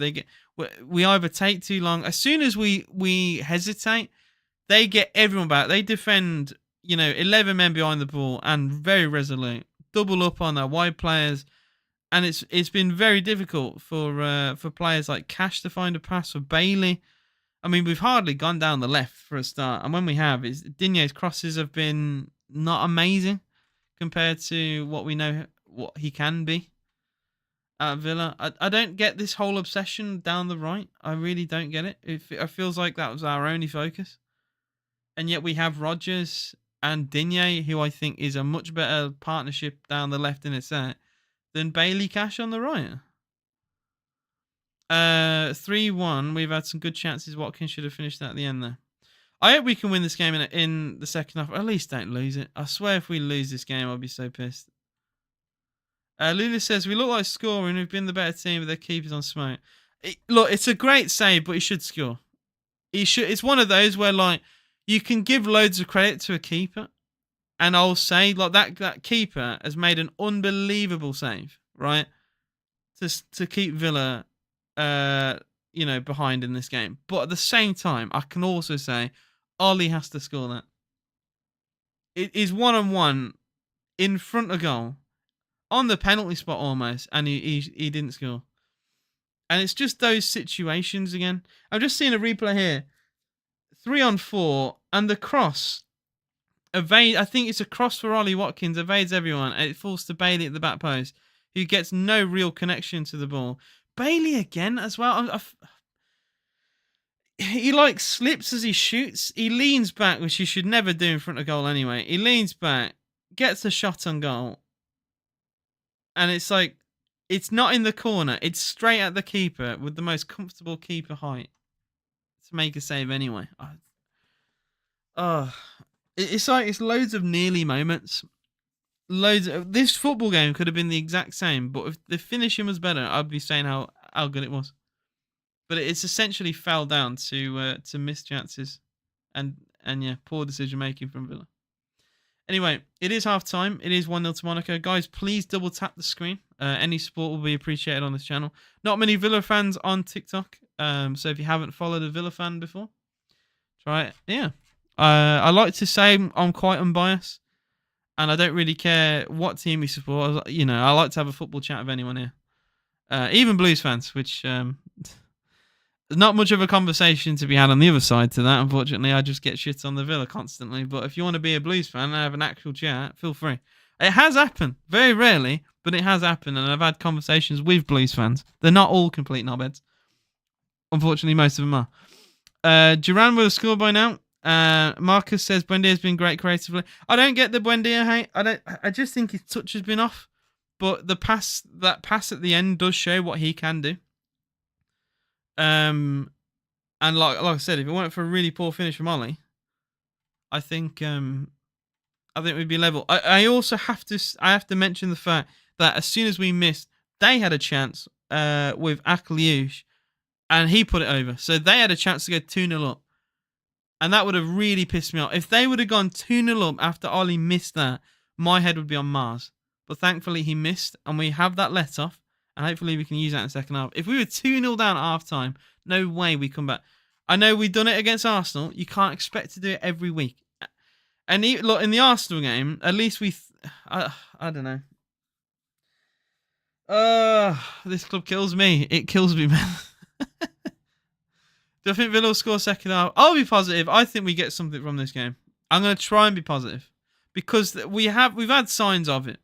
we either take too long. As soon as we hesitate, they get everyone back. They defend, 11 men behind the ball and very resolute. Double up on their wide players, and it's been very difficult for players like Cash to find a pass, for Bailey. I mean, we've hardly gone down the left for a start, and when we have, Digne's crosses have been not amazing compared to what we know what he can be at Villa. I don't get this whole obsession down the right. I really don't get it. It feels like that was our only focus. And yet we have Rodgers and Digne, who I think is a much better partnership down the left in a set than Bailey Cash on the right. 3-1. We've had some good chances. Watkins should have finished that at the end there. I hope we can win this game in the second half. At least don't lose it. I swear if we lose this game, I'll be so pissed. Lula says, we look like scoring. We've been the better team with their keepers on smoke. Look, it's a great save, but he should score. It's one of those where, you can give loads of credit to a keeper. And I'll say, that keeper has made an unbelievable save, right? To keep Villa, behind in this game. But at the same time, I can also say Ollie has to score that. It is 1-on-1 in front of goal on the penalty spot almost, and he didn't score. And it's just those situations again. I've just seen a replay here. 3-on-4, and the cross evade. I think it's a cross for Ollie Watkins, evades everyone, and it falls to Bailey at the back post, who gets no real connection to the ball. Bailey again as well. He slips as he shoots. He leans back, which he should never do in front of goal anyway. He leans back, gets a shot on goal, and it's like it's not in the corner. It's straight at the keeper with the most comfortable keeper height to make a save anyway. It's loads of nearly moments. This football game could have been the exact same, but if the finishing was better, I'd be saying how good it was. But it's essentially fell down to missed chances and poor decision making from Villa. Anyway, it is half time. It is 1-0 to Monaco. Guys, please double tap the screen. Any support will be appreciated on this channel. Not many Villa fans on TikTok. So if you haven't followed a Villa fan before, try it. Yeah. I like to say I'm quite unbiased. And I don't really care what team you support. I like to have a football chat with anyone here. Even Blues fans, which there's not much of a conversation to be had on the other side to that. Unfortunately, I just get shit on the Villa constantly. But if you want to be a Blues fan and have an actual chat, feel free. It has happened. Very rarely, but it has happened. And I've had conversations with Blues fans. They're not all complete knobheads. Unfortunately, most of them are. Duran will have scored by now. Marcus says Buendia's been great creatively. I don't get the Buendia hate. I just think his touch has been off. But that pass at the end does show what he can do. And like I said, if it weren't for a really poor finish from Ollie, I think we'd be level. I also have to mention the fact that as soon as we missed, they had a chance with Akliouche, and he put it over. So they had a chance to go 2-0 up. And that would have really pissed me off. If they would have gone 2-0 up after Ollie missed that, my head would be on Mars. But thankfully he missed, and we have that let off. And hopefully we can use that in the second half. If we were 2-0 down at half time, no way we come back. I know we've done it against Arsenal. You can't expect to do it every week. And look, in the Arsenal game, at least I don't know. This club kills me. It kills me, man. Do I think Villa will score second half? I'll be positive. I think we get something from this game. I'm going to try and be positive. Because we've had signs of it.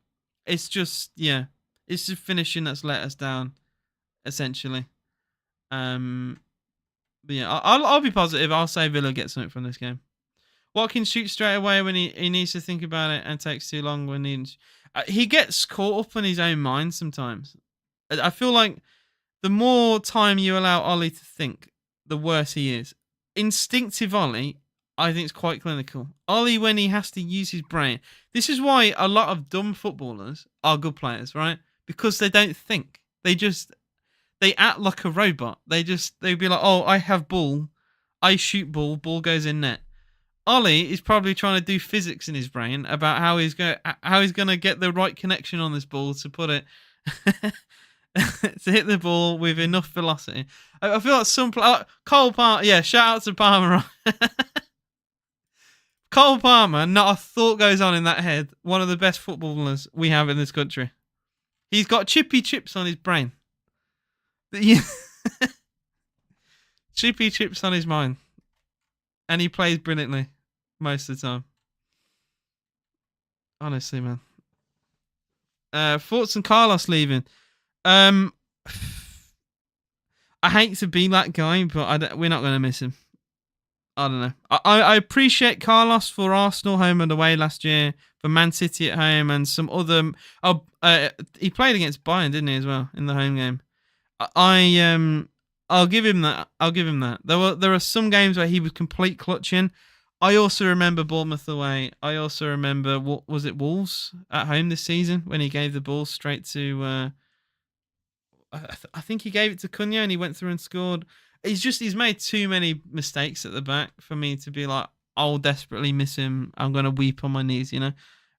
It's just, it's just finishing that's let us down, essentially. But yeah, I'll be positive. I'll say Villa get something from this game. Watkins shoots straight away when he needs to think about it, and takes too long when he gets caught up in his own mind sometimes. I feel like the more time you allow Ollie to think, the worse he is. Instinctive Ollie, I think, is quite clinical. Ollie, when he has to use his brain. This is why a lot of dumb footballers are good players, right? Because they don't think. They act like a robot. They'd be like, oh, I have ball. I shoot ball goes in net. Ollie is probably trying to do physics in his brain about how he's going to get the right connection on this ball to put it to hit the ball with enough velocity. I feel like Cole Palmer. Yeah, shout out to Palmer. Cole Palmer. Not a thought goes on in that head. One of the best footballers we have in this country. He's got chippy chips on his brain. Chippy chips on his mind, and he plays brilliantly most of the time. Honestly, man. Thoughts on Carlos leaving? I hate to be that guy, but we're not going to miss him. I don't know. I appreciate Carlos for Arsenal home and away last year, for Man City at home, and some other. He played against Bayern, didn't he, as well, in the home game? I'll give him that. There are some games where he was complete clutching. I also remember Bournemouth away. I also remember, what was it, Wolves at home this season, when he gave the ball straight to. I think he gave it to Cunha and he went through and scored. He's made too many mistakes at the back for me to be like, I'll desperately miss him. I'm going to weep on my knees,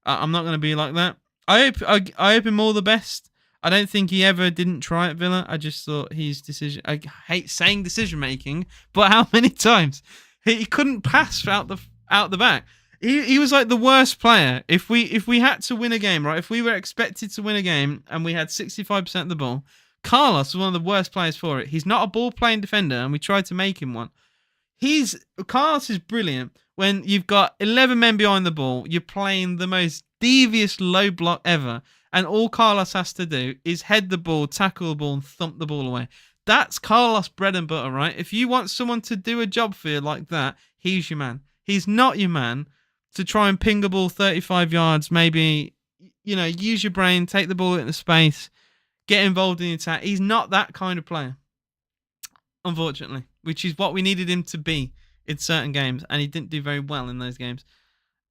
I'm not going to be like that. I hope him all the best. I don't think he ever didn't try at Villa. I just thought his decision. I hate saying decision making, but how many times he couldn't pass out the back. He was like the worst player. If we had to win a game, right? If we were expected to win a game and we had 65% of the ball, Carlos was one of the worst players for it. He's not a ball playing defender, and we tried to make him one. Carlos is brilliant when you've got 11 men behind the ball. You're playing the most devious low block ever, and all Carlos has to do is head the ball, tackle the ball, and thump the ball away. That's Carlos' bread and butter, right? If you want someone to do a job for you like that, he's your man. He's not your man to try and ping a ball 35 yards, maybe, use your brain, take the ball into space, get involved in the attack. He's not that kind of player, unfortunately, which is what we needed him to be in certain games, and he didn't do very well in those games.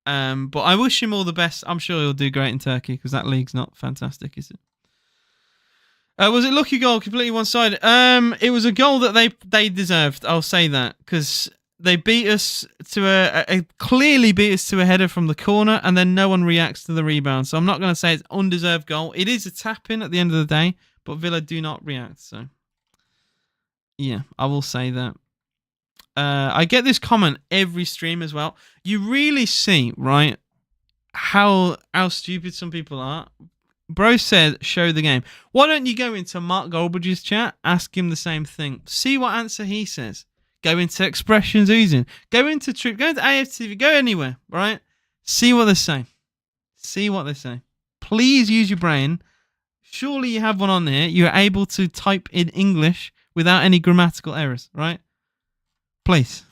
But I wish him all the best. I'm sure he'll do great in Turkey because that league's not fantastic, is it? Was it lucky goal? Completely one-sided. It was a goal that they deserved. I'll say that because they beat us to clearly beat us to a header from the corner, and then no one reacts to the rebound. So I'm not going to say it's undeserved goal. It is a tap-in at the end of the day, but Villa do not react. So yeah, I will say that. I get this comment every stream as well. You really see, right, how stupid some people are. Bro says, show the game. Why don't you go into Mark Goldbridge's chat, ask him the same thing. See what answer he says. Go into Expressions Oozing. Go into Troop. Go into AFTV. Go anywhere, right? See what they say. See what they say. Please use your brain. Surely you have one on here. You're able to type in English without any grammatical errors, right? Please.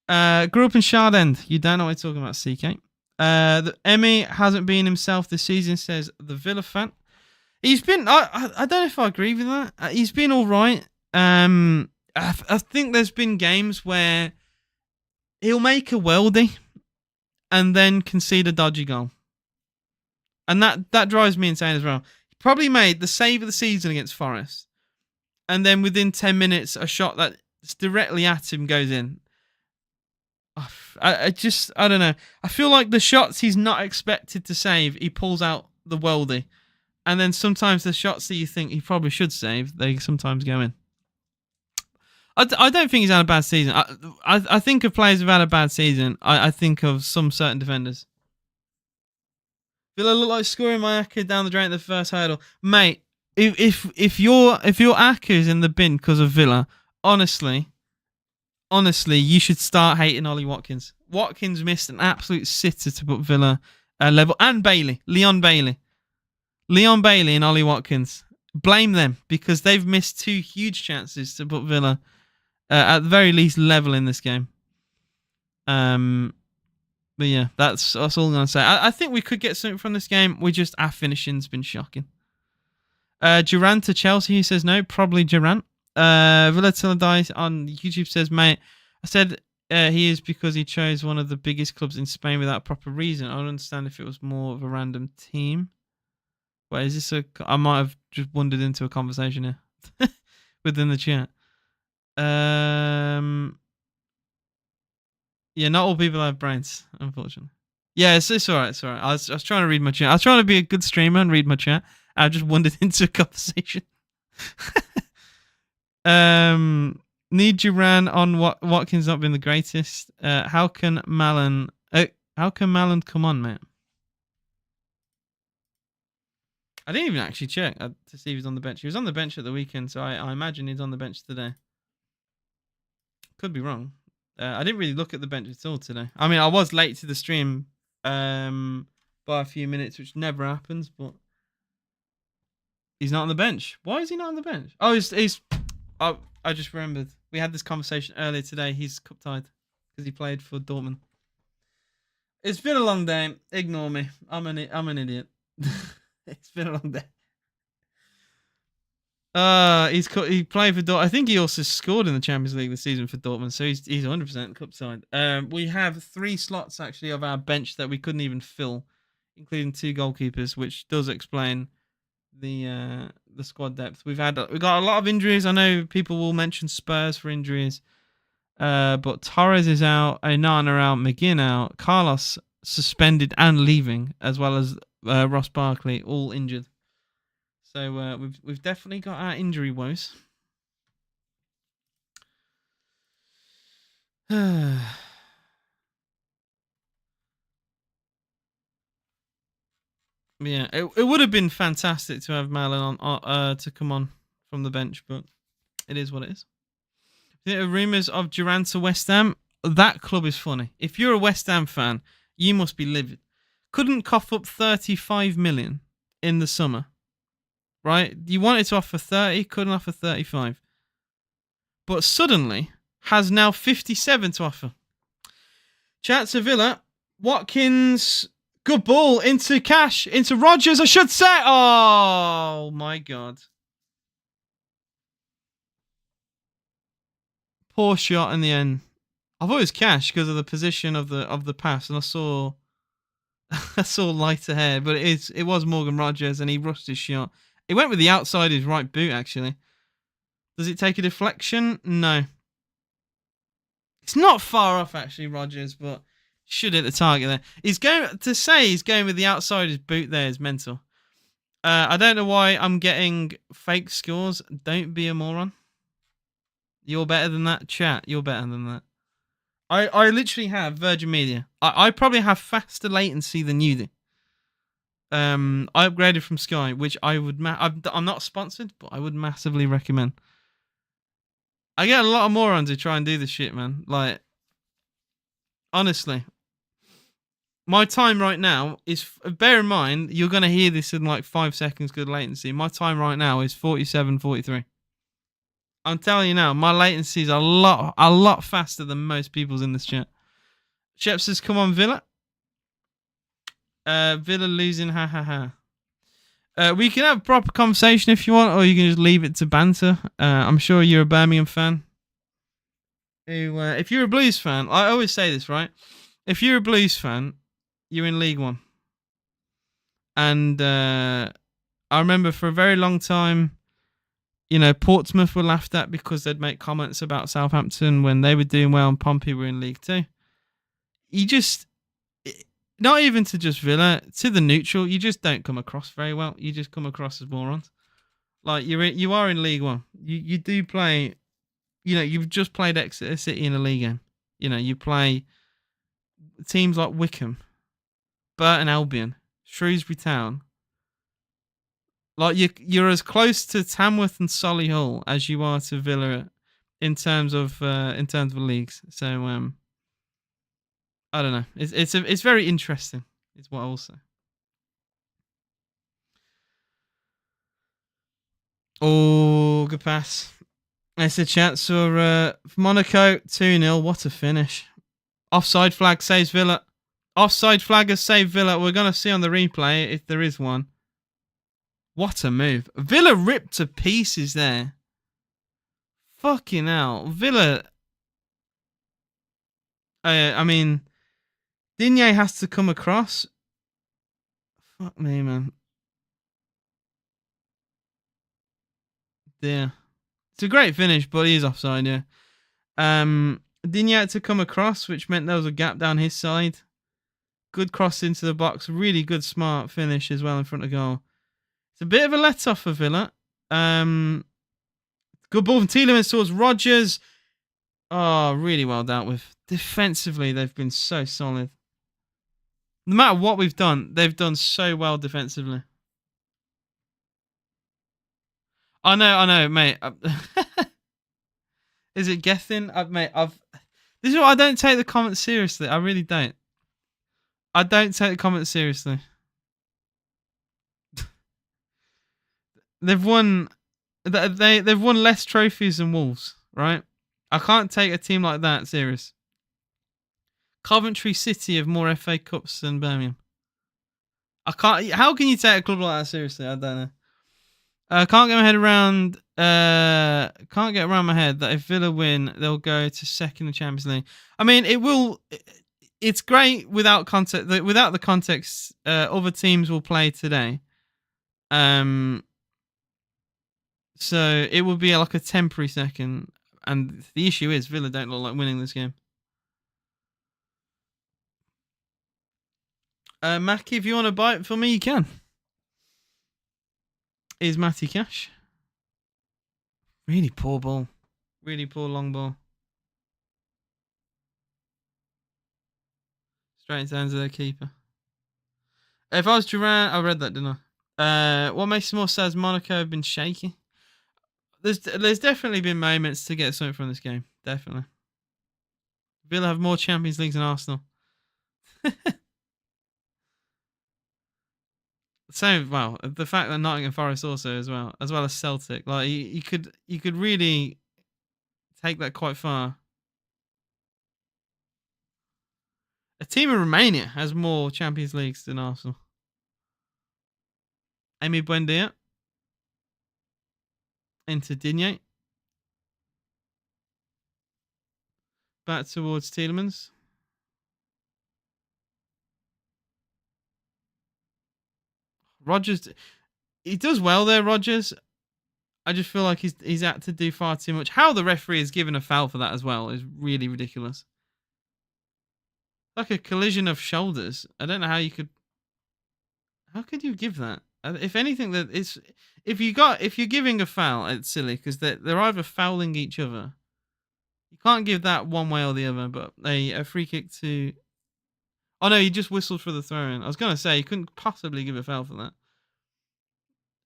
Grew up in Shard End. You don't know what I'm talking about, CK. Emmy hasn't been himself this season, says the Villa fan. He's been... I don't know if I agree with that. He's been all right. I think there's been games where he'll make a worldie and then concede a dodgy goal. And that drives me insane as well. He probably made the save of the season against Forest. And then within 10 minutes, a shot that's directly at him goes in. I don't know. I feel like the shots he's not expected to save, he pulls out the worldie. And then sometimes the shots that you think he probably should save, they sometimes go in. I don't think he's had a bad season. I think of players who've had a bad season. I think of some certain defenders. Villa look like scoring my Aka down the drain at the first hurdle. Mate, if your Aka is in the bin because of Villa, honestly, you should start hating Ollie Watkins. Watkins missed an absolute sitter to put Villa level. And Leon Bailey and Ollie Watkins. Blame them because they've missed two huge chances to put Villa at the very least level in this game. But yeah, that's all I'm going to say. I think we could get something from this game. Our finishing's been shocking. Durant to Chelsea, he says no, probably Durant. Villa Tilladai on YouTube says, mate, I said he is because he chose one of the biggest clubs in Spain without proper reason. I don't understand if it was more of a random team. Wait, is this I might have just wandered into a conversation here within the chat. Yeah, not all people have brains, unfortunately. Yeah, it's all right. It's all right. I was trying to read my chat. I was trying to be a good streamer and read my chat. I just wandered into a conversation. Need Duran on Watkins not been the greatest. How can Malin come on, mate? I didn't even actually check to see if he's on the bench. He was on the bench at the weekend, so I imagine he's on the bench today. Could be wrong. I didn't really look at the bench at all today. I mean, I was late to the stream by a few minutes, which never happens, but he's not on the bench. Why is he not on the bench? Oh, I just remembered. We had this conversation earlier today. He's cup-tied because he played for Dortmund. It's been a long day. Ignore me. I'm an idiot. It's been a long day. He played for Dortmund. I think he also scored in the Champions League this season for Dortmund, so he's 100% cup side. We have 3 slots actually of our bench that we couldn't even fill, including 2 goalkeepers, which does explain the squad depth. We got a lot of injuries. I know people will mention Spurs for injuries, but Torres is out, Onana out, McGinn out, Carlos suspended and leaving, as well as Ross Barkley, all injured. So we've definitely got our injury woes. Yeah, it would have been fantastic to have Malin on to come on from the bench, but it is what it is. The rumours of Duran to West Ham. That club is funny. If you're a West Ham fan, you must be livid. Couldn't cough up 35 million in the summer, right? You wanted to offer 30, couldn't offer 35. But suddenly has now 57 to offer. Chat to Villa. Watkins, good ball into Cash, into Rodgers, I should say. Oh my God. Poor shot in the end. I thought it was Cash because of the position of the pass, and I saw lighter hair, but it was Morgan Rodgers, and he rushed his shot. He went with the outside of his right boot, actually. Does it take a deflection? No. It's not far off, actually, Rodgers, but should hit the target there. He's going with the outside of his boot there is mental. I don't know why I'm getting fake scores. Don't be a moron. You're better than that, chat. You're better than that. I literally have Virgin Media. I probably have faster latency than you do. I upgraded from Sky, which I would. I'm not sponsored, but I would massively recommend. I get a lot of morons who try and do this shit, man. Like, honestly, my time right now is. Bear in mind, you're gonna hear this in like 5 seconds. Good latency. My time right now is 47:43. I'm telling you now, my latency is a lot faster than most people's in this chat. Shep says, "Come on, Villa." Villa losing, ha ha ha. We can have a proper conversation if you want, or you can just leave it to banter. I'm sure you're a Birmingham fan. If you're a Blues fan, I always say this, right? If you're a Blues fan, you're in League One. And I remember for a very long time, Portsmouth were laughed at because they'd make comments about Southampton when they were doing well and Pompey were in League Two. Not even to just Villa, to the neutral, you just don't come across very well. You just come across as morons. Like you are in League One. You do play. You've just played Exeter City in a league game. You play teams like Wickham, Burton Albion, Shrewsbury Town. Like you're as close to Tamworth and Solihull as you are to Villa in terms of leagues. So I don't know. It's very interesting. Is what I will say. Oh, good pass. It's a chance for Monaco 2-0. What a finish. Offside flag saves Villa. Offside flag has saved Villa. We're going to see on the replay if there is one. What a move. Villa ripped to pieces there. Fucking hell. Villa. I mean, Digne has to come across. Fuck me, man. Yeah. It's a great finish, but he is offside, yeah. Digne had to come across, which meant there was a gap down his side. Good cross into the box. Really good, smart finish as well in front of goal. It's a bit of a let-off for Villa. Good ball from Tielemans towards Rodgers. Oh, really well dealt with. Defensively, they've been so solid. No matter what we've done, they've done so well defensively. I know, mate. Is it Gethin? Mate, this is why I don't take the comments seriously. I really don't. I don't take the comments seriously. They've won less trophies than Wolves, right? I can't take a team like that serious. Coventry City have more FA Cups than Birmingham. I can't. How can you take a club like that seriously? I don't know. Can't get my head around. Can't get around my head that if Villa win, they'll go to second in the Champions League. I mean, it will. It's great without context. Without the context, other teams will play today. So it will be like a temporary second, and the issue is Villa don't look like winning this game. Mackie, if you want to buy it for me, you can. is Matty Cash. Really poor ball. Really poor long ball. Straight into the hands of their keeper. If I was Duran, I read that, didn't I? What makes it more sad is Monaco have been shaky. There's definitely been moments to get something from this game. Definitely. Villa have more Champions Leagues than Arsenal. So well, the fact that Nottingham Forest also as well as Celtic, like you could really take that quite far. A team in Romania has more Champions Leagues than Arsenal. Amy Buendia into Digne. Back towards Tielemans. Rodgers, he does well there, Rodgers. I just feel like he's had to do far too much. How the referee has given a foul for that as well is really ridiculous. Like a collision of shoulders. I don't know how you could. How could you give that? If anything, that it's if you're giving a foul, it's silly because they're either fouling each other. You can't give that one way or the other. But a free kick to. Oh no, he just whistled for the throw-in. I was gonna say he couldn't possibly give a foul for that.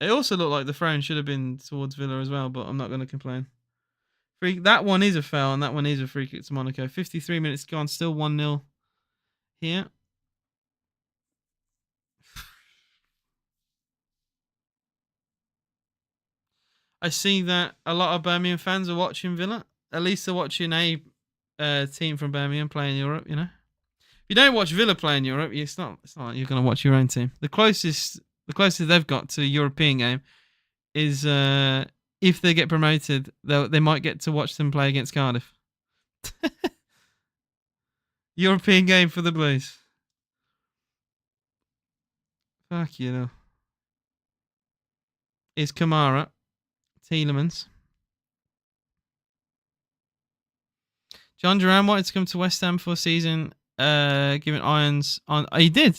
It also looked like the throw-in should have been towards Villa as well, but I'm not gonna complain. That one is a foul, and that one is a free kick to Monaco. 53 minutes gone, still 1-0 here. I see that a lot of Birmingham fans are watching Villa. At least they're watching a team from Birmingham play in Europe. You know, if you don't watch Villa play in Europe, it's not like you're going to watch your own team. The closest they've got to a European game is if they get promoted, they might get to watch them play against Cardiff. European game for the Blues. Fuck you know. Is Kamara, Tielemans. John Duran wanted to come to West Ham for a season, giving Irons on. Oh, he did.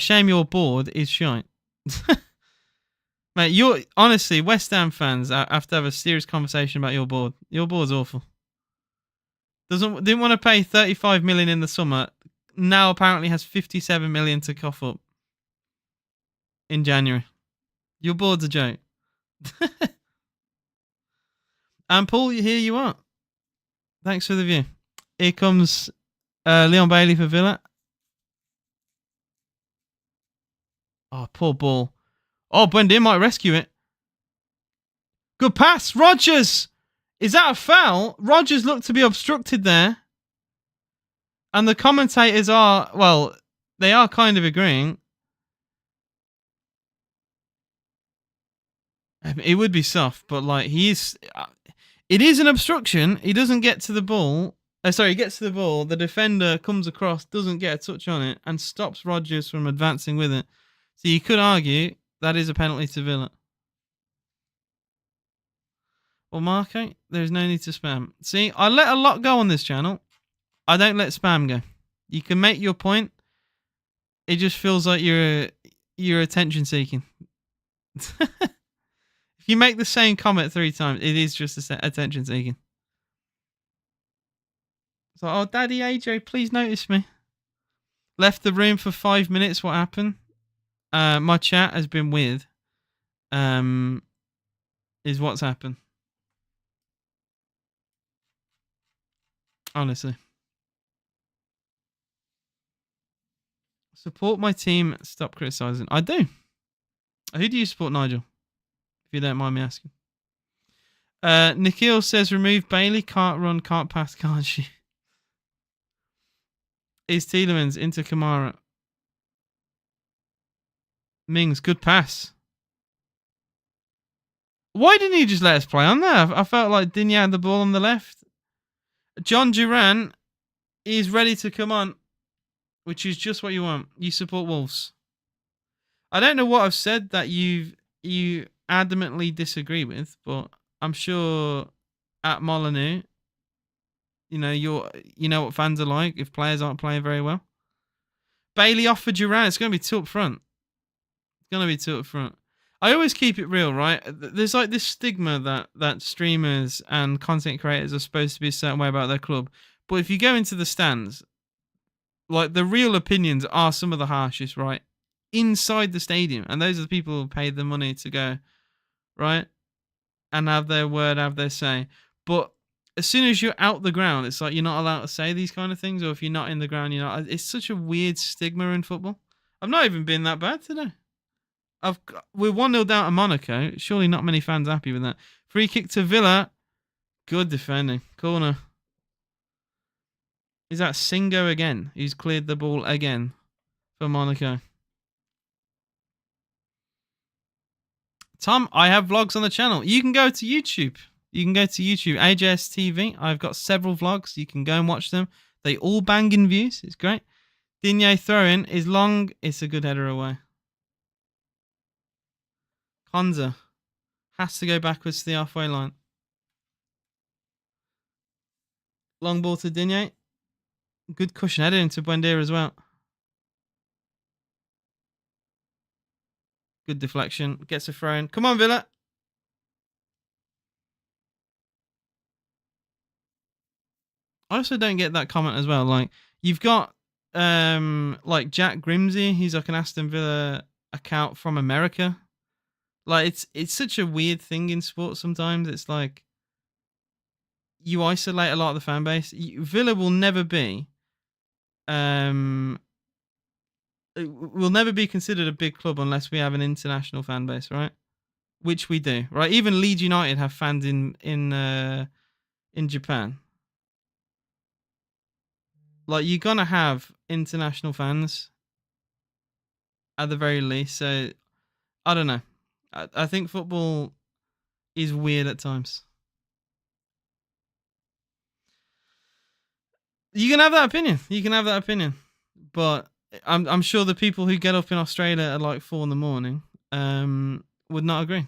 Shame your board is shite. Mate, you're honestly West Ham fans have to have a serious conversation about your board. Your board's awful. Didn't want to pay 35 million in the summer. Now apparently has 57 million to cough up in January. Your board's a joke. And Paul, here you are. Thanks for the view. Here comes Leon Bailey for Villa. Oh, poor ball. Oh, Buendia might rescue it. Good pass. Rodgers. Is that a foul? Rodgers looked to be obstructed there. And the commentators they are kind of agreeing. It would be soft, but like it is an obstruction. He doesn't get to the ball. He gets to the ball. The defender comes across, doesn't get a touch on it, and stops Rodgers from advancing with it. So you could argue that is a penalty to Villa. Well, Marco, there's no need to spam. See, I let a lot go on this channel. I don't let spam go. You can make your point. It just feels like you're attention seeking. If you make the same comment 3 times, it is just attention seeking. So, oh, Daddy AJ, please notice me. Left the room for 5 minutes. What happened? My chat has been weird. Is what's happened. Honestly. Support my team. Stop criticising. I do. Who do you support, Nigel? If you don't mind me asking. Nikhil says, remove Bailey. Can't run, can't pass, can't she? Is Tielemans into Kamara. Mings, good pass. Why didn't he just let us play on there? I felt like Digne had the ball on the left. John Duran is ready to come on, which is just what you want. You support Wolves. I don't know what I've said that you adamantly disagree with, but I'm sure at Molyneux, you know what fans are like if players aren't playing very well. Bailey off for Duran. It's going to be 2 up front. I always keep it real, right? There's like this stigma that streamers and content creators are supposed to be a certain way about their club. But if you go into the stands, like the real opinions are some of the harshest, right? Inside the stadium. And those are the people who paid the money to go, right? And have their word, have their say. But as soon as you're out the ground, it's like you're not allowed to say these kind of things. Or if you're not in the ground, you're not. It's such a weird stigma in football. I've not even been that bad today. We're 1-0 down to Monaco. Surely not many fans happy with that. Free kick to Villa. Good defending. Corner. Is that Singo again? He's cleared the ball again for Monaco. Tom, I have vlogs on the channel. You can go to YouTube. AJS TV. I've got several vlogs. You can go and watch them. They all bang in views. It's great. Digne throw-in is long. It's a good header away. Konza has to go backwards to the halfway line. Long ball to Digne. Good cushion header into Buendia as well. Good deflection. Gets a throw in. Come on, Villa. I also don't get that comment as well. Like, you've got like Jack Grimsey. He's like an Aston Villa account from America. Like, it's such a weird thing in sports sometimes. It's like you isolate a lot of the fan base. Villa will never be will never be considered a big club unless we have an international fan base, right? Which we do, right? Even Leeds United have fans in Japan. Like, you're gonna have international fans at the very least. So I don't know. I think football is weird at times. You can have that opinion. But I'm sure the people who get up in Australia at like 4 a.m. Would not agree.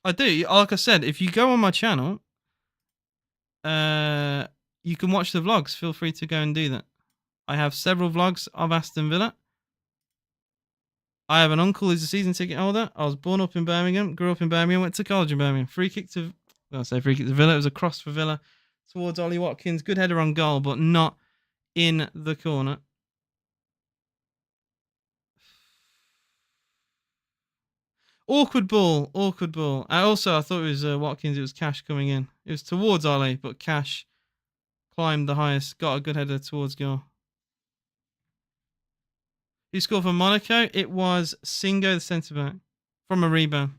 I do. Like I said, if you go on my channel, you can watch the vlogs. Feel free to go and do that. I have several vlogs of Aston Villa. I have an uncle who's a season ticket holder. I was born up in Birmingham, grew up in Birmingham, went to college in Birmingham. Free kick to Villa. It was a cross for Villa towards Ollie Watkins. Good header on goal, but not in the corner. Awkward ball. I thought it was Watkins. It was Cash coming in. It was towards Ollie, but Cash climbed the highest, got a good header towards goal. Who scored for Monaco? It was Singo, the centre back, from a rebound.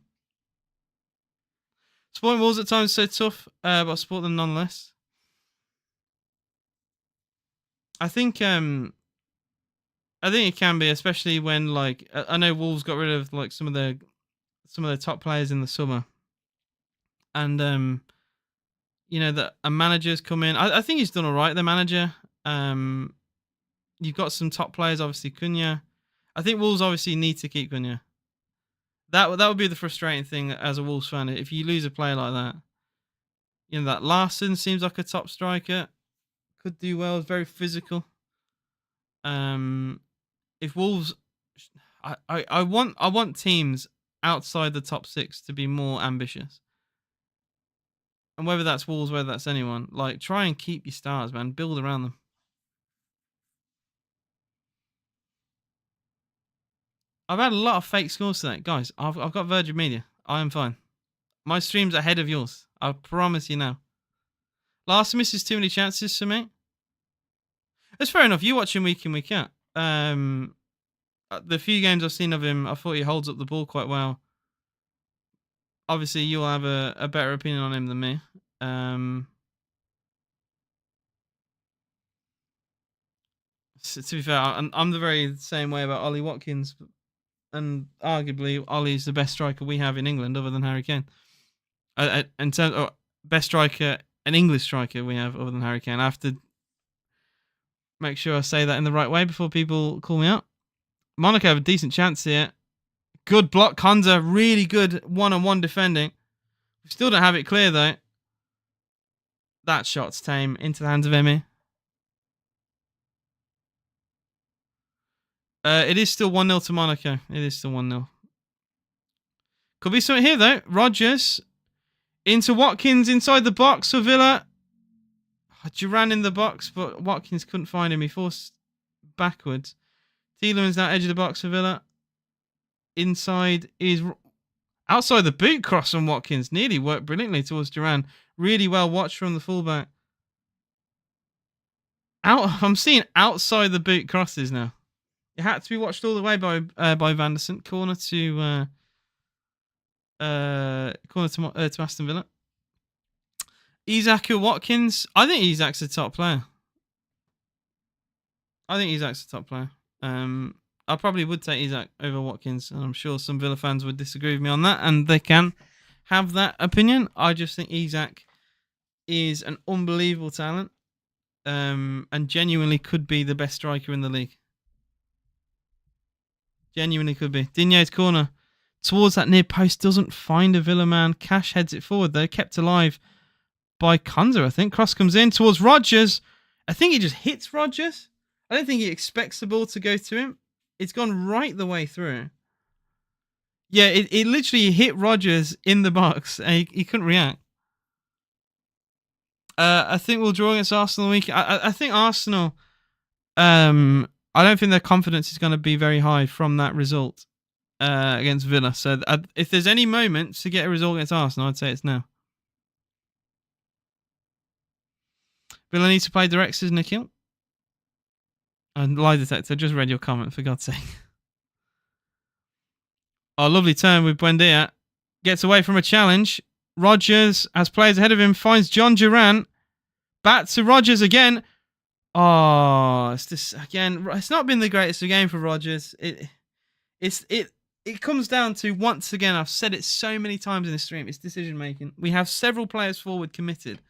Supporting Wolves at times so tough, but I support them nonetheless. I think it can be, especially when, like, I know Wolves got rid of like some of the top players in the summer, and you know that a manager's come in. I think he's done all right. The manager, you've got some top players, obviously Cunha. I think Wolves obviously need to keep Cunha. That would be the frustrating thing as a Wolves fan if you lose a player like that. You know, that Larson seems like a top striker, could do well. Is very physical. If Wolves, I want teams outside the top 6 to be more ambitious. And whether that's Wolves, whether that's anyone, like, try and keep your stars, man. Build around them. I've had a lot of fake scores today. Guys, I've got Virgin Media. I am fine. My stream's ahead of yours. I promise you now. Last misses too many chances for me. It's fair enough. You watch him week in, week out. The few games I've seen of him, I thought he holds up the ball quite well. Obviously, you'll have a better opinion on him than me. To be fair, I'm the very same way about Ollie Watkins. And arguably, Ollie's the best striker we have in England, other than Harry Kane. In terms of best striker, an English striker we have, other than Harry Kane. I have to make sure I say that in the right way before people call me out. Monaco have a decent chance here. Good block, Konza. Really good one-on-one defending. We still don't have it clear, though. That shot's tame into the hands of Emery. It is still 1-0 to Monaco. It is still 1-0. Could be something here, though. Rodgers into Watkins inside the box for Villa. Duran in the box, but Watkins couldn't find him. He forced backwards. Tielemans now edge of the box for Villa. Inside is outside the boot cross from Watkins. Nearly worked brilliantly towards Duran. Really well watched from the fullback. I'm seeing outside the boot crosses now. It had to be watched all the way by Van der Sant. Corner to Aston Villa. Isak or Watkins? I think Isak's a top player. I probably would take Isak over Watkins, and I'm sure some Villa fans would disagree with me on that, and they can have that opinion. I just think Isak is an unbelievable talent, and genuinely could be the best striker in the league. Genuinely could be. Digne's corner towards that near post, doesn't find a Villa man. Cash heads it forward though, kept alive by Konza, I think. Cross comes in towards Rodgers. I think he just hits Rodgers. I don't think he expects the ball to go to him. It's gone right the way through. Yeah, it literally hit Rodgers in the box and he couldn't react. I think we'll draw against Arsenal the week. I think Arsenal, I don't think their confidence is going to be very high from that result against Villa. So if there's any moment to get a result against Arsenal, I'd say it's now. Villa needs to play direct, says Nikhil. And lie detector, just read your comment, for God's sake. Oh, lovely turn with Buendia. Gets away from a challenge. Rodgers has players ahead of him, finds John Duran. Back to Rodgers again. Oh, it's just, again, it's not been the greatest of game for Rodgers. It comes down to, once again, I've said it so many times in the stream, it's decision making. We have several players forward committed.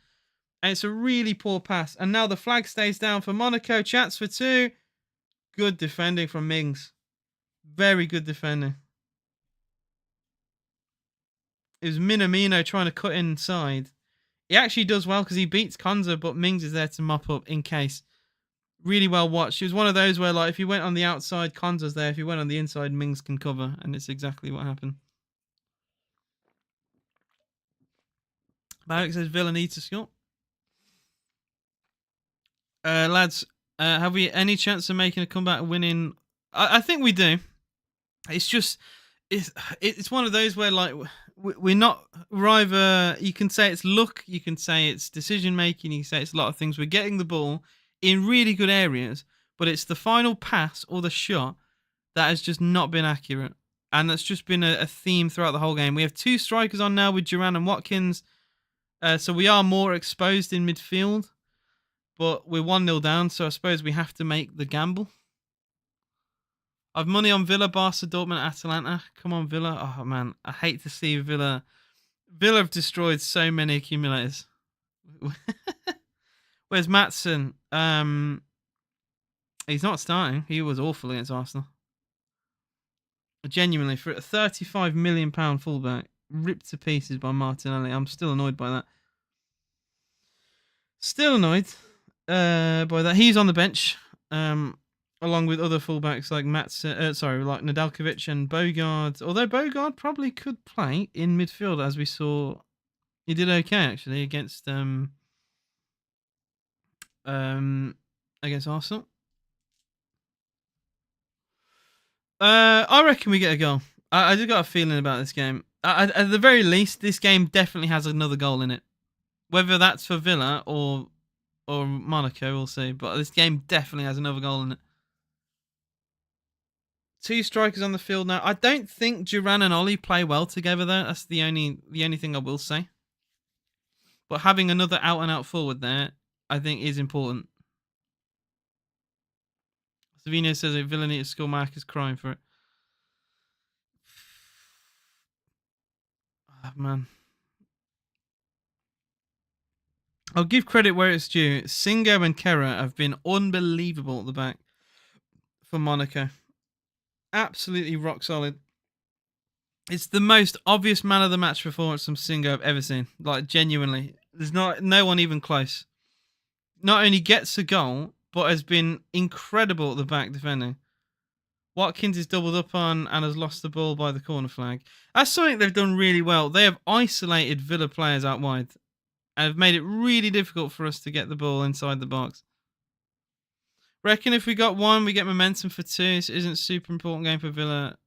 And it's a really poor pass. And now the flag stays down for Monaco. Chance for two. Good defending from Mings. Very good defending. It was Minamino trying to cut inside. He actually does well because he beats Konza, but Mings is there to mop up in case. Really well watched. It was one of those where, like, if you went on the outside, Konza's there. If you went on the inside, Mings can cover. And it's exactly what happened. Barrick says Villa needs to score. Lads, have we any chance of making a comeback and winning? I think we do. It's just, it's one of those where, like, we're not, either, you can say it's luck, you can say it's decision making, you can say it's a lot of things. We're getting the ball in really good areas, but it's the final pass or the shot that has just not been accurate. And that's just been a theme throughout the whole game. We have two strikers on now with Duran and Watkins. So we are more exposed in midfield. But we're 1-0 down, so I suppose we have to make the gamble. I've money on Villa, Barca, Dortmund, Atalanta. Come on, Villa. Oh, man. I hate to see Villa. Villa have destroyed so many accumulators. Where's Maatsen? He's not starting. He was awful against Arsenal. Genuinely, for a £35 million fullback, ripped to pieces by Martinelli. I'm still annoyed by that. Still annoyed. By that, he's on the bench, along with other fullbacks like like Nedeljkovic and Bogard. Although Bogard probably could play in midfield, as we saw, he did okay actually against Arsenal. I reckon we get a goal. I just got a feeling about this game. At the very least, this game definitely has another goal in it. Whether that's for Villa or Monaco, we'll see. But this game definitely has another goal in it. Two strikers on the field now. I don't think Duran and Ollie play well together, though. That's the only thing I will say. But having another out-and-out forward there, I think, is important. Savino says that Villa need to score. Mark is crying for it. Oh, man. I'll give credit where it's due. Singo and Kera have been unbelievable at the back for Monaco. Absolutely rock solid. It's the most obvious man of the match performance from Singo I've ever seen. Like, genuinely. There's no one even close. Not only gets a goal, but has been incredible at the back defending. Watkins is doubled up on and has lost the ball by the corner flag. That's something they've done really well. They have isolated Villa players out wide and have made it really difficult for us to get the ball inside the box. Reckon if we got one, we get momentum for two. This isn't a super important game for Villa,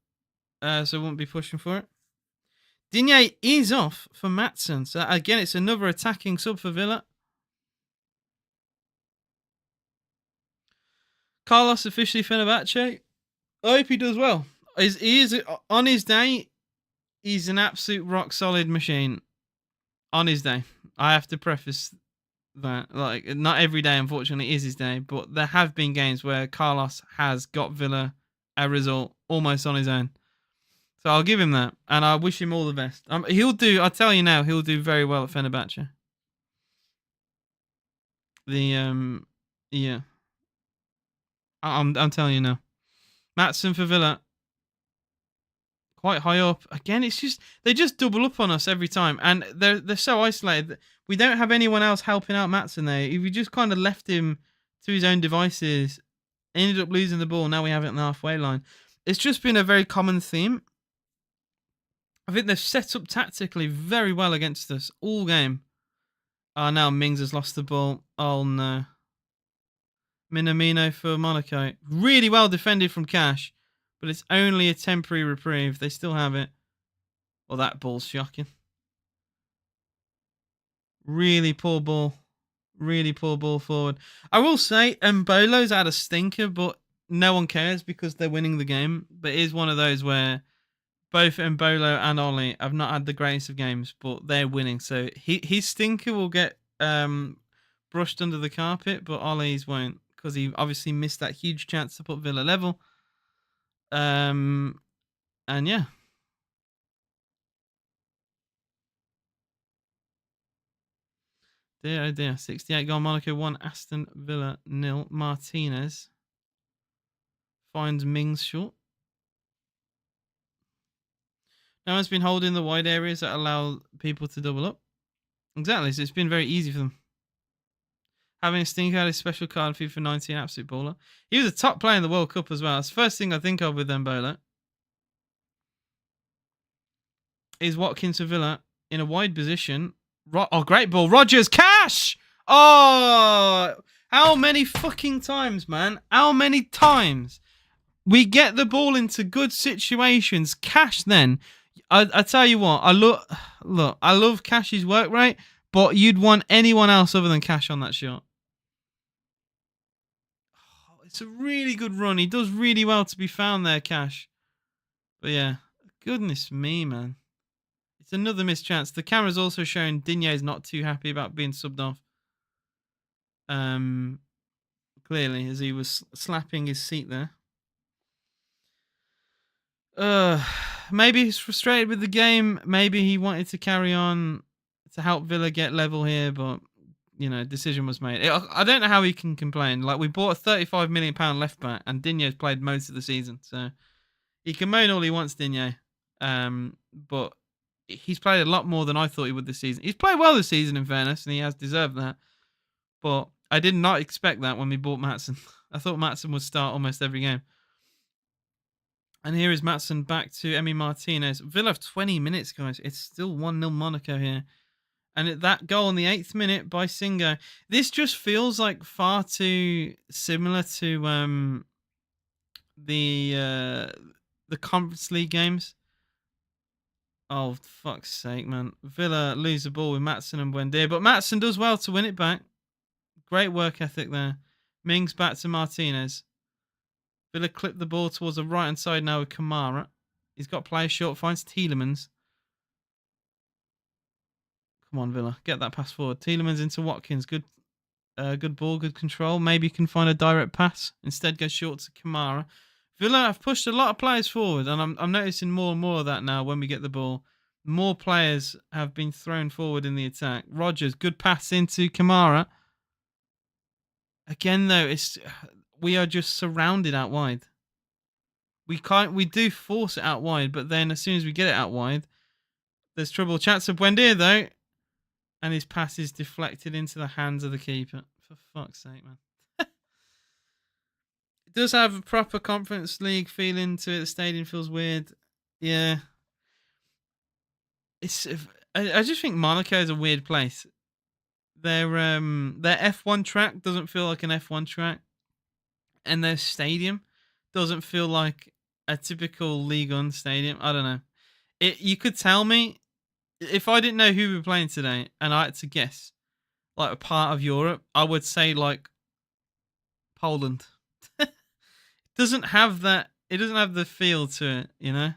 so I won't be pushing for it. Digne is off for Maatsen. So again, it's another attacking sub for Villa. Carlos officially Fenerbahce. I hope he does well. He is on his day. He's an absolute rock solid machine. On his day, I have to preface that, like, not every day, unfortunately, is his day, but there have been games where Carlos has got Villa a result almost on his own. So I'll give him that, and I wish him all the best. He'll do. I tell you now, he'll do very well at Fenerbahce. Yeah, I'm telling you now. Maatsen for Villa, quite high up. Again, it's just they just double up on us every time, and they're so isolated. We don't have anyone else helping out Maatsen there. If we just kind of left him to his own devices, ended up losing the ball. Now we have it on the halfway line. It's just been a very common theme. I think they've set up tactically very well against us all game. Now Mings has lost the ball. Oh no. Minamino for Monaco. Really well defended from Cash, but it's only a temporary reprieve. They still have it. Well, that ball's shocking. Really poor ball. Really poor ball forward. I will say Mbolo's had a stinker, but no one cares because they're winning the game. But it is one of those where both Mbolo and Ollie have not had the greatest of games, but they're winning. So his stinker will get brushed under the carpet, but Ollie's won't, because he obviously missed that huge chance to put Villa level. And yeah. Dear, oh dear. 68 goal Monaco 1, Aston Villa 0. Martinez finds Mings short. No one's been holding the wide areas that allow people to double up. Exactly, so it's been very easy for them. Having a stinker had a special card for FIFA 19, absolute baller. He was a top player in the World Cup as well. That's the first thing I think of with Mbolo. Is Watkins for Villa in a wide position. Oh, great ball. Rodgers, Cash! Oh, how many fucking times, man? How many times? We get the ball into good situations. Cash then. I tell you what, I love Cash's work rate, but you'd want anyone else other than Cash on that shot. Oh, it's a really good run. He does really well to be found there, Cash. But yeah, goodness me, man. It's another missed chance. The camera's also showing Digne's not too happy about being subbed off. Clearly, as he was slapping his seat there. Maybe he's frustrated with the game. Maybe he wanted to carry on to help Villa get level here, but decision was made. I don't know how he can complain. Like, we bought a £35 million left back, and Digne's played most of the season, so he can moan all he wants, Digne. But he's played a lot more than I thought he would this season. He's played well this season, in fairness, and he has deserved that. But I did not expect that when we bought Maatsen. I thought Maatsen would start almost every game. And here is Maatsen back to Emi Martinez. Villa have 20 minutes, guys. It's still 1-0 Monaco here. And that goal in the 8th minute by Singo. This just feels like far too similar to the Conference League games. Oh, fuck's sake, man. Villa lose the ball with Maatsen and Buendia. But Maatsen does well to win it back. Great work ethic there. Mings back to Martinez. Villa clip the ball towards the right-hand side now with Kamara. He's got players short, finds Tielemans. Come on, Villa. Get that pass forward. Tielemans into Watkins. Good ball, good control. Maybe you can find a direct pass. Instead, go short to Kamara. Villa have pushed a lot of players forward, and I'm noticing more and more of that now when we get the ball. More players have been thrown forward in the attack. Rodgers, good pass into Kamara. Again, though, we are just surrounded out wide. We do force it out wide, but then as soon as we get it out wide, there's trouble. Chance of Buendia, though. and his pass is deflected into the hands of the keeper. For fuck's sake, man. It does have a proper Conference League feeling to it. The stadium feels weird. Yeah. I just think Monaco is a weird place. Their F1 track doesn't feel like an F1 track, and their stadium doesn't feel like a typical Ligue 1 stadium. I don't know. You could tell me if I didn't know who we were playing today, and I had to guess like a part of Europe, I would say like Poland. It doesn't have that. It doesn't have the feel to it, you know.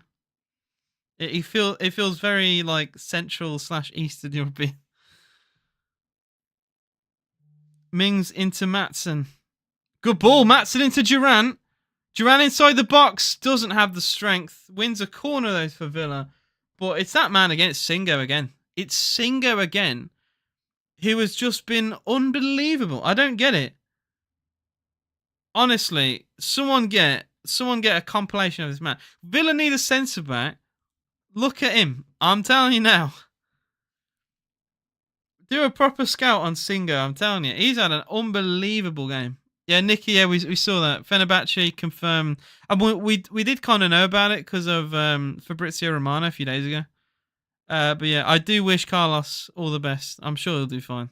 It feels very like Central / Eastern European. Mings into Matson. Good ball, Matson into Durant. Durant inside the box, doesn't have the strength. Wins a corner though for Villa. But it's that man against Singo again. It's Singo again, who has just been unbelievable. I don't get it. Honestly, someone get a compilation of this man. Villa need a centre back. Look at him. I'm telling you now. Do a proper scout on Singo. I'm telling you. He's had an unbelievable game. Yeah, Nicky, yeah, we saw that. Fenerbahce confirmed. And we did kind of know about it because of Fabrizio Romano a few days ago. But yeah, I do wish Carlos all the best. I'm sure he'll do fine.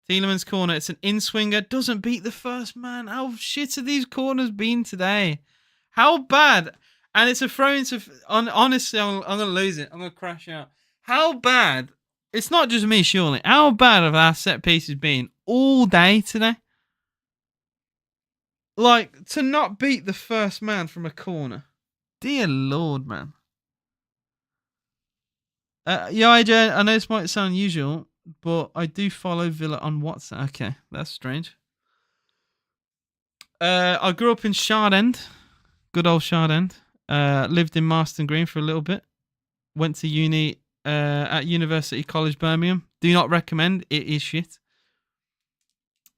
Tielemans' corner. It's an in-swinger. Doesn't beat the first man. How shit have these corners been today? How bad? And it's a throw into... Honestly, I'm going to lose it. I'm going to crash out. How bad? It's not just me, surely. How bad have our set pieces been all day today? Like, to not beat the first man from a corner. Dear Lord, man. Yeah, I know this might sound unusual, but I do follow Villa on WhatsApp. Okay, that's strange. I grew up in Stade. Good old Stade. Lived in Marston Green for a little bit. Went to uni at University College Birmingham. Do not recommend. It is shit.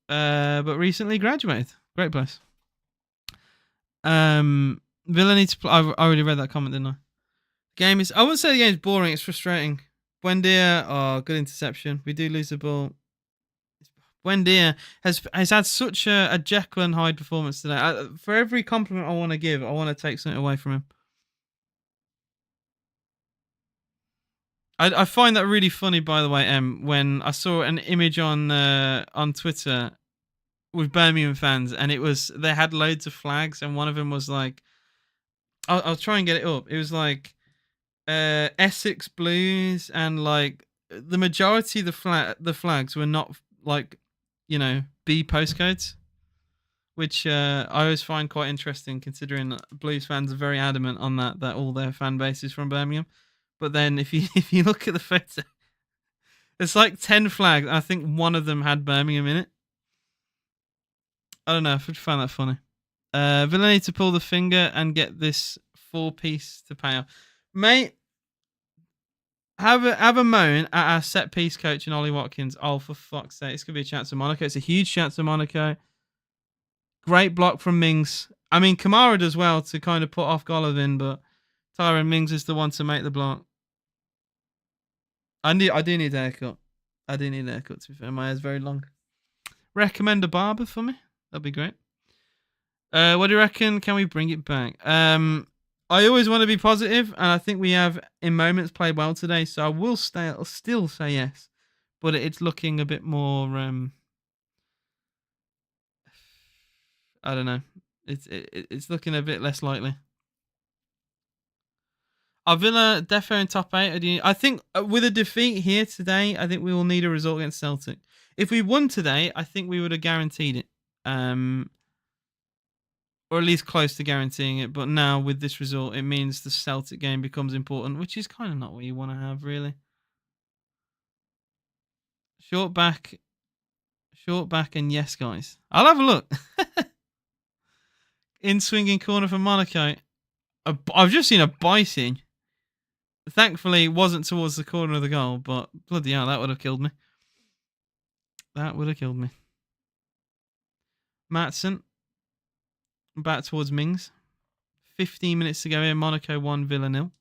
But recently graduated. Great place. Villa needs to play. I already read that comment, didn't I? Game is. I wouldn't say the game's boring. It's frustrating. Buendia, good interception. We do lose the ball. Buendia has had such a Jekyll and Hyde performance today. For every compliment I want to give, I want to take something away from him. I find that really funny, by the way, when I saw an image on Twitter with Birmingham fans, and they had loads of flags, and one of them was like, I'll try and get it up. It was like Essex Blues, and like the majority of the flags were not like, you know, B postcodes, which I always find quite interesting, considering that Blues fans are very adamant on that all their fan base is from Birmingham. But then if you look at the photo, it's like 10 flags. I think one of them had Birmingham in it. I don't know. I found that funny. Villa need to pull the finger and get this 4-piece to pay off. Mate, have a moan at our set piece coach and Ollie Watkins. Oh, for fuck's sake. It's going to be a chance of Monaco. It's a huge chance of Monaco. Great block from Mings. I mean, Kamara does well to kind of put off Golovin, but Tyrone Mings is the one to make the block. I do need a haircut. I do need a haircut, to be fair. My hair's very long. Recommend a barber for me? That'd be great. What do you reckon? Can we bring it back? I always want to be positive, and I think we have, in moments, played well today, so I will still say yes. But it's looking a bit more... I don't know. It's looking a bit less likely. Are Villa defo in top 8? I think with a defeat here today, I think we will need a result against Celtic. If we won today, I think we would have guaranteed it. Or at least close to guaranteeing it. But now with this result, it means the Celtic game becomes important, which is kind of not what you want to have, really. Short back, and yes, guys. I'll have a look. In swinging corner for Monaco. I've just seen a biting. Thankfully, it wasn't towards the corner of the goal, but bloody hell, that would have killed me. That would have killed me. Matson. Back towards Mings. 15 minutes to go here. Monaco 1, Villa 0.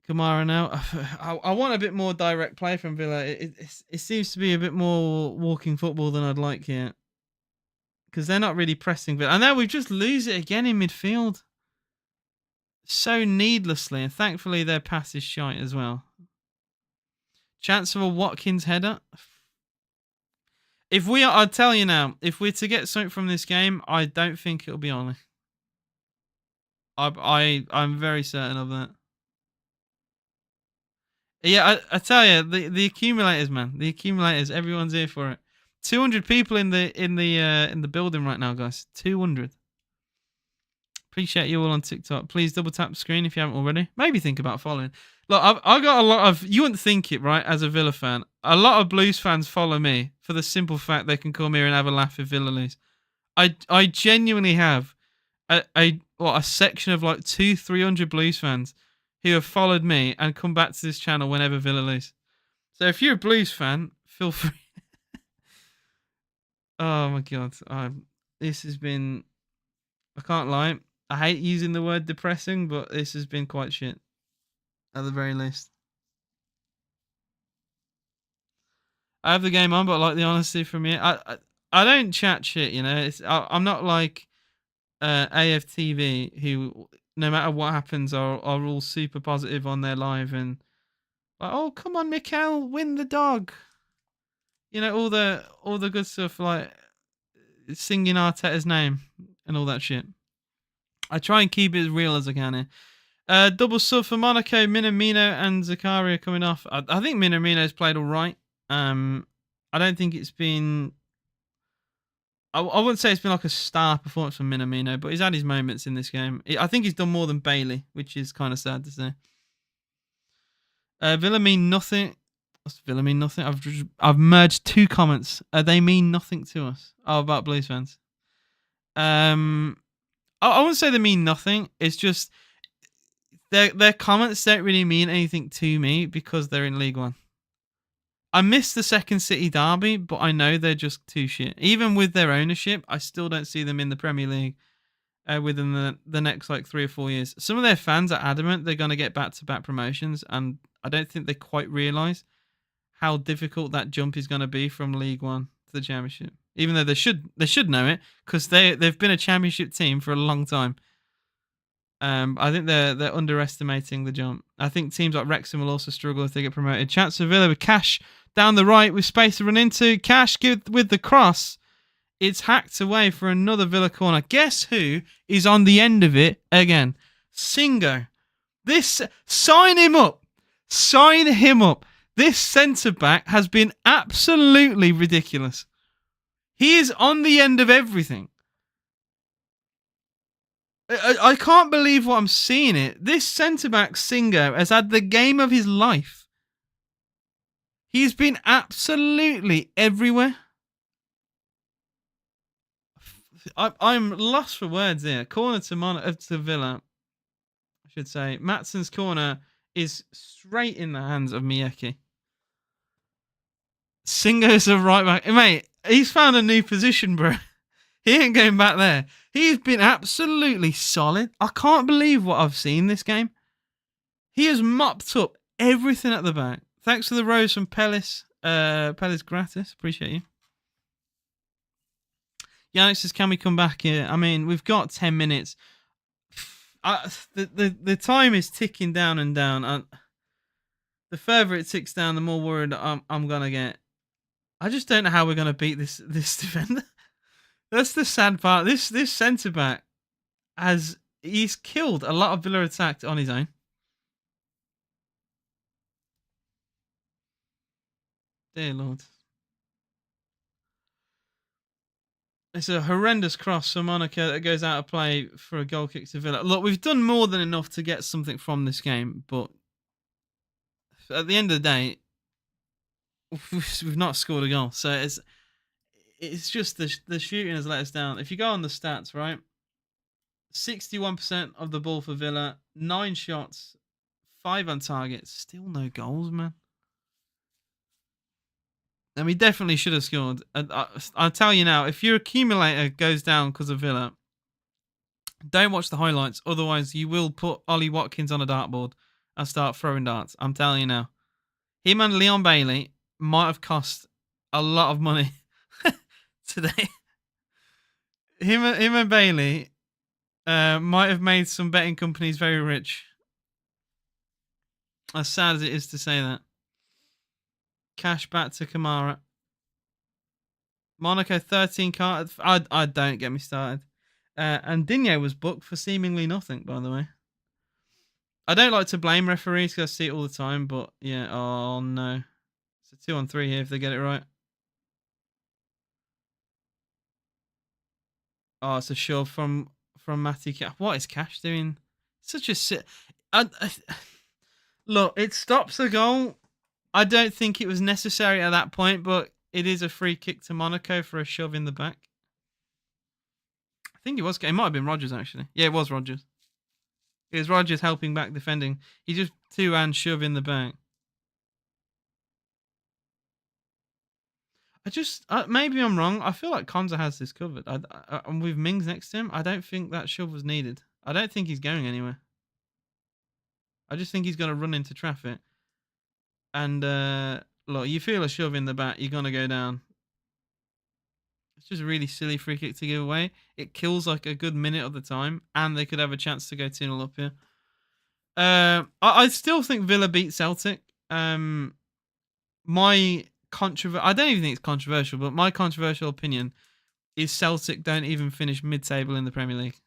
Kamara now. I want a bit more direct play from Villa. It seems to be a bit more walking football than I'd like here. Because they're not really pressing Villa. And now we just lose it again in midfield. So needlessly. And thankfully their pass is shite as well. Chance of a Watkins header. I'll tell you now, if we're to get something from this game, I don't think it'll be Ollie. I'm very certain of that. Yeah, I tell you, the accumulators, man, the accumulators, everyone's here for it. 200 people in the building right now, guys. 200. Appreciate you all on TikTok. Please double tap the screen if you haven't already. Maybe think about following. Look, I've got a lot of... You wouldn't think it, right, as a Villa fan. A lot of Blues fans follow me for the simple fact they can come here and have a laugh if Villa lose. I genuinely have a section of like 200-300 Blues fans who have followed me and come back to this channel whenever Villa lose. So if you're a Blues fan, feel free. Oh my God. This has been... I can't lie. I hate using the word depressing, but this has been quite shit. At the very least. I have the game on, but I like the honesty from you. I don't chat shit, you know. I'm not like AFTV who, no matter what happens, are all super positive on their live and like, oh come on, Mikel, win the dog. You know, all the good stuff like singing Arteta's name and all that shit. I try and keep it as real as I can here. Double sub for Monaco, Minamino and Zakaria coming off. I think Minamino's played all right. I don't think it's been... I wouldn't say it's been like a star performance from Minamino, but he's had his moments in this game. I think he's done more than Bailey, which is kind of sad to say. Villa mean nothing. What's Villa mean nothing? I've merged two comments. They mean nothing to us. Oh, about Blues fans. I wouldn't say they mean nothing. It's just their comments don't really mean anything to me because they're in League One. I miss the second City derby, but I know they're just too shit. Even with their ownership, I still don't see them in the Premier League within the next like 3 or 4 years. Some of their fans are adamant they're going to get back-to-back promotions, and I don't think they quite realise how difficult that jump is going to be from League One to the Championship. Even though they should know it because they've been a Championship team for a long time. I think they're underestimating the jump. I think teams like Wrexham will also struggle if they get promoted. Chance of Villa with Cash down the right with space to run into. Cash with the cross. It's hacked away for another Villa corner. Guess who is on the end of it again? Singo. Sign him up. Sign him up. This centre-back has been absolutely ridiculous. He is on the end of everything. I can't believe what I'm seeing it. This centre-back, Singo, has had the game of his life. He's been absolutely everywhere. I'm lost for words here. Corner to Villa, I should say. Matsson's corner is straight in the hands of Miyake. Singo's a right back. Mate, he's found a new position, bro. He ain't going back there. He's been absolutely solid. I can't believe what I've seen this game. He has mopped up everything at the back. Thanks for the rose from Pellis. Pellis gratis. Appreciate you. Yannick says, can we come back here? I mean, we've got 10 minutes. The time is ticking down and down. The further it ticks down, the more worried I'm going to get. I just don't know how we're going to beat this defender. That's the sad part. This centre-back he's killed a lot of Villa attacks on his own. Dear Lord. It's a horrendous cross from Monaco that goes out of play for a goal kick to Villa. Look, we've done more than enough to get something from this game, but at the end of the day, we've not scored a goal. So it's just the shooting has let us down. If you go on the stats, right, 61% of the ball for Villa, 9 shots, 5 on target, still no goals, man. And we definitely should have scored. I'll tell you now, if your accumulator goes down because of Villa, don't watch the highlights. Otherwise, you will put Ollie Watkins on a dartboard I'll start throwing darts. I'm telling you now. Him and Leon Bailey might have cost a lot of money today. Him and Bailey might have made some betting companies very rich. As sad as it is to say that. Cash back to Kamara. Monaco 13 cards. I don't get me started. And Digne was booked for seemingly nothing, by the way. I don't like to blame referees because I see it all the time, but yeah, oh no. It's a 2-on-3 here if they get it right. Oh, it's a shove from Matty Cash. What is Cash doing? Such a look, it stops the goal. I don't think it was necessary at that point, but it is a free kick to Monaco for a shove in the back. I think it was. It might have been Rodgers, actually. Yeah, it was Rodgers. It was Rodgers helping back defending. He just two-hand shove in the back. Maybe I'm wrong. I feel like Konza has this covered. And with Mings next to him, I don't think that shove was needed. I don't think he's going anywhere. I just think he's going to run into traffic. And look, you feel a shove in the back, you're going to go down. It's just a really silly free kick to give away. It kills like a good minute of the time, and they could have a chance to go 2-0 up here. I still think Villa beat Celtic. I don't even think it's controversial, but my controversial opinion is Celtic don't even finish mid-table in the Premier League.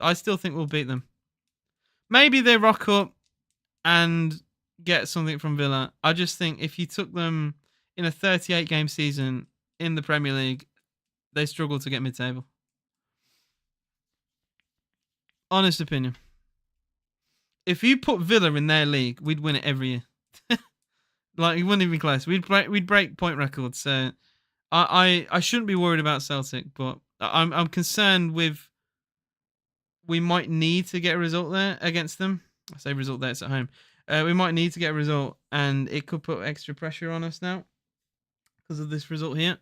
I still think we'll beat them. Maybe they rock up and get something from Villa. I just think if you took them in a 38-game season in the Premier League, they struggle to get mid-table. Honest opinion. If you put Villa in their league, we'd win it every year. Like, it wouldn't even be close. We'd break point records. So I shouldn't be worried about Celtic, but I'm concerned with we might need to get a result there against them. I say result there, it's at home. We might need to get a result, and it could put extra pressure on us now because of this result here.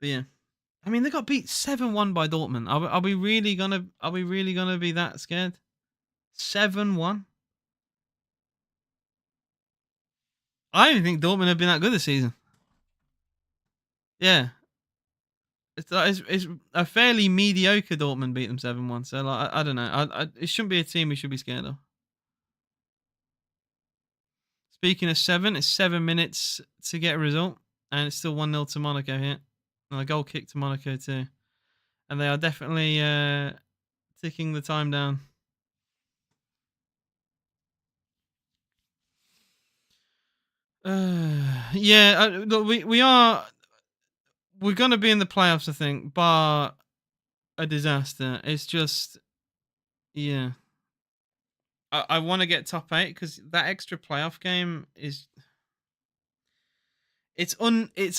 But yeah, I mean, they got beat 7-1 by Dortmund. Are we really gonna be that scared? 7-1. I don't think Dortmund have been that good this season. Yeah, it's a fairly mediocre Dortmund beat them 7-1. So like, I don't know. It shouldn't be a team we should be scared of. Speaking of 7, it's 7 minutes to get a result, and it's still 1-0 to Monaco here. And a goal kick to Monaco too. And they are definitely ticking the time down. Yeah, look, we're going to be in the playoffs, I think, bar a disaster. It's just, yeah. I want to get top 8 because that extra playoff game is... It's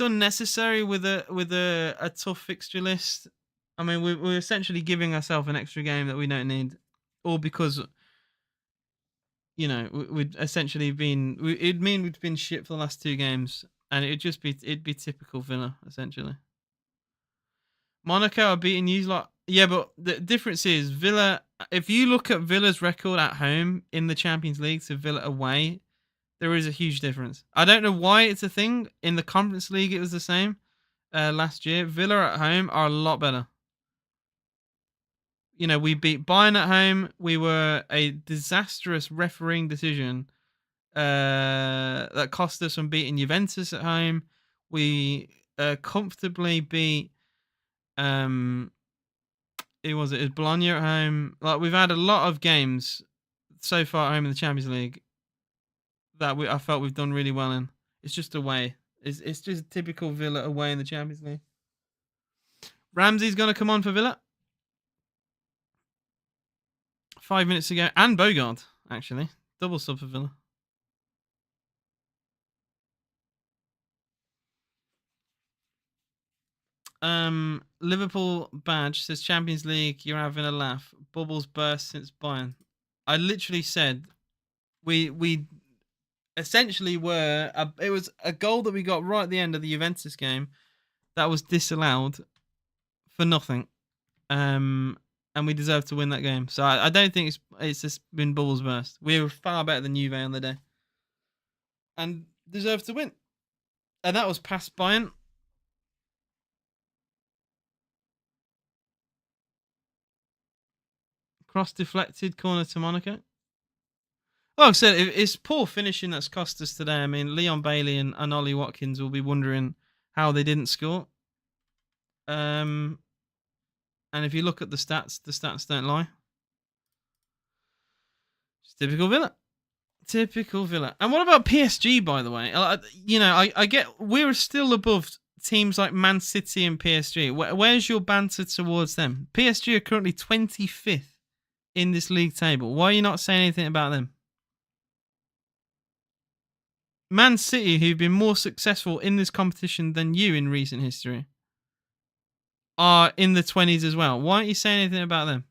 unnecessary with a tough fixture list. I mean, we're essentially giving ourselves an extra game that we don't need, all because, you know, we'd essentially it'd mean we'd been shit for the last 2 games, and it'd be typical Villa essentially. Monaco are beating you lot, yeah, but the difference is Villa. If you look at Villa's record at home in the Champions League to Villa away, there is a huge difference. I don't know why it's a thing. In the Conference League, it was the same last year. Villa at home are a lot better. You know, we beat Bayern at home. We were a disastrous refereeing decision that cost us from beating Juventus at home. We comfortably beat who was it? It was Bologna at home. Like, we've had a lot of games so far at home in the Champions League that I felt we've done really well in. It's just away. It's just typical Villa away in the Champions League. Ramsey's going to come on for Villa. 5 minutes to go. And Bogard, actually. Double sub for Villa. Liverpool badge says Champions League, you're having a laugh. Bubbles burst since Bayern. I literally said we essentially were it was a goal that we got right at the end of the Juventus game that was disallowed for nothing. and we deserve to win that game. So I don't think it's just been balls burst. We were far better than Juve on the day, and deserved to win. And that was past Bayern. Cross deflected corner to Monaco. Like I said, it's poor finishing that's cost us today. I mean, Leon Bailey and Ollie Watkins will be wondering how they didn't score. And if you look at the stats don't lie. It's typical Villa. Typical Villa. And what about PSG, by the way? I get we're still above teams like Man City and PSG. Where's your banter towards them? PSG are currently 25th in this league table. Why are you not saying anything about them? Man City, who've been more successful in this competition than you in recent history, are in the 20s as well. Why aren't you saying anything about them?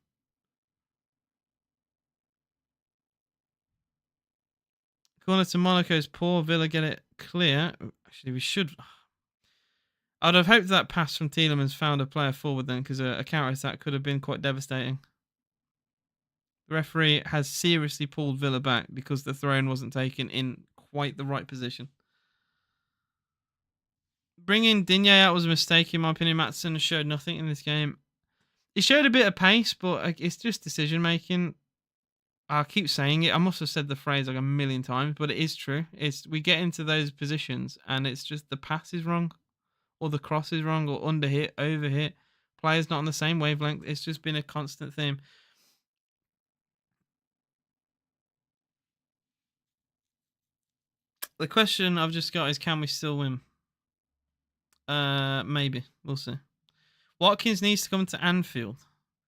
Corner to Monaco's poor. Villa get it clear. Actually, we should. I'd have hoped that pass from Tielemans found a player forward then, because a counter-attack could have been quite devastating. The referee has seriously pulled Villa back because the throw-in wasn't taken in quite the right position. Bringing Digne out was a mistake, in my opinion. Maatsen showed nothing in this game. He showed a bit of pace, but it's just decision-making. I keep saying it. I must have said the phrase like a million times, but it is true. We get into those positions, and it's just the pass is wrong, or the cross is wrong, or under-hit, over-hit. Players not on the same wavelength. It's just been a constant theme. The question I've just got is, can we still win? Maybe. We'll see. Watkins needs to come to Anfield.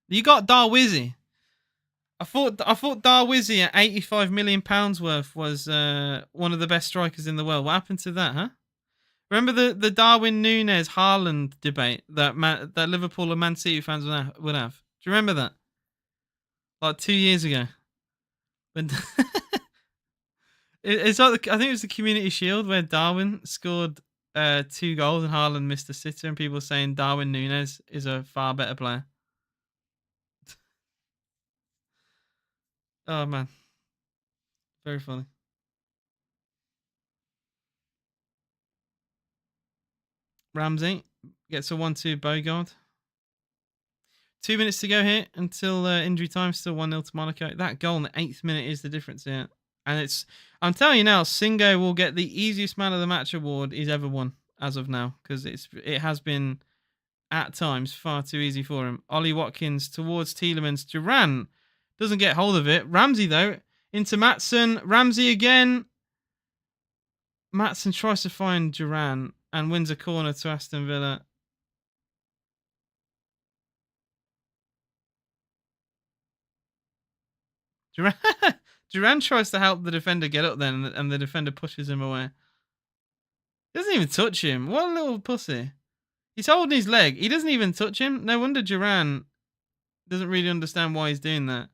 You got Darwizzy. I thought Darwizzy at £85 million worth was one of the best strikers in the world. What happened to that, huh? Remember the Darwin Núñez Haaland debate that Liverpool and Man City fans would have? Do you remember that? Like 2 years ago. When it's like I think it was the Community Shield where Darwin scored 2 goals and Haaland missed a sitter, and people were saying Darwin Núñez is a far better player. Oh man, very funny. Ramsey gets a 1-2 Bogard. 2 minutes to go here until injury time. Still 1-0 to Monaco. That goal in the 8th minute is the difference here. And I'm telling you now, Singo will get the easiest man of the match award he's ever won as of now, because it has been at times far too easy for him. Ollie Watkins towards Tielemans. Duran doesn't get hold of it. Ramsey though into Maatsen. Ramsey again. Maatsen tries to find Duran and wins a corner to Aston Villa. Duran tries to help the defender get up then, and the defender pushes him away. He doesn't even touch him. What a little pussy. He's holding his leg. He doesn't even touch him. No wonder Duran doesn't really understand why he's doing that.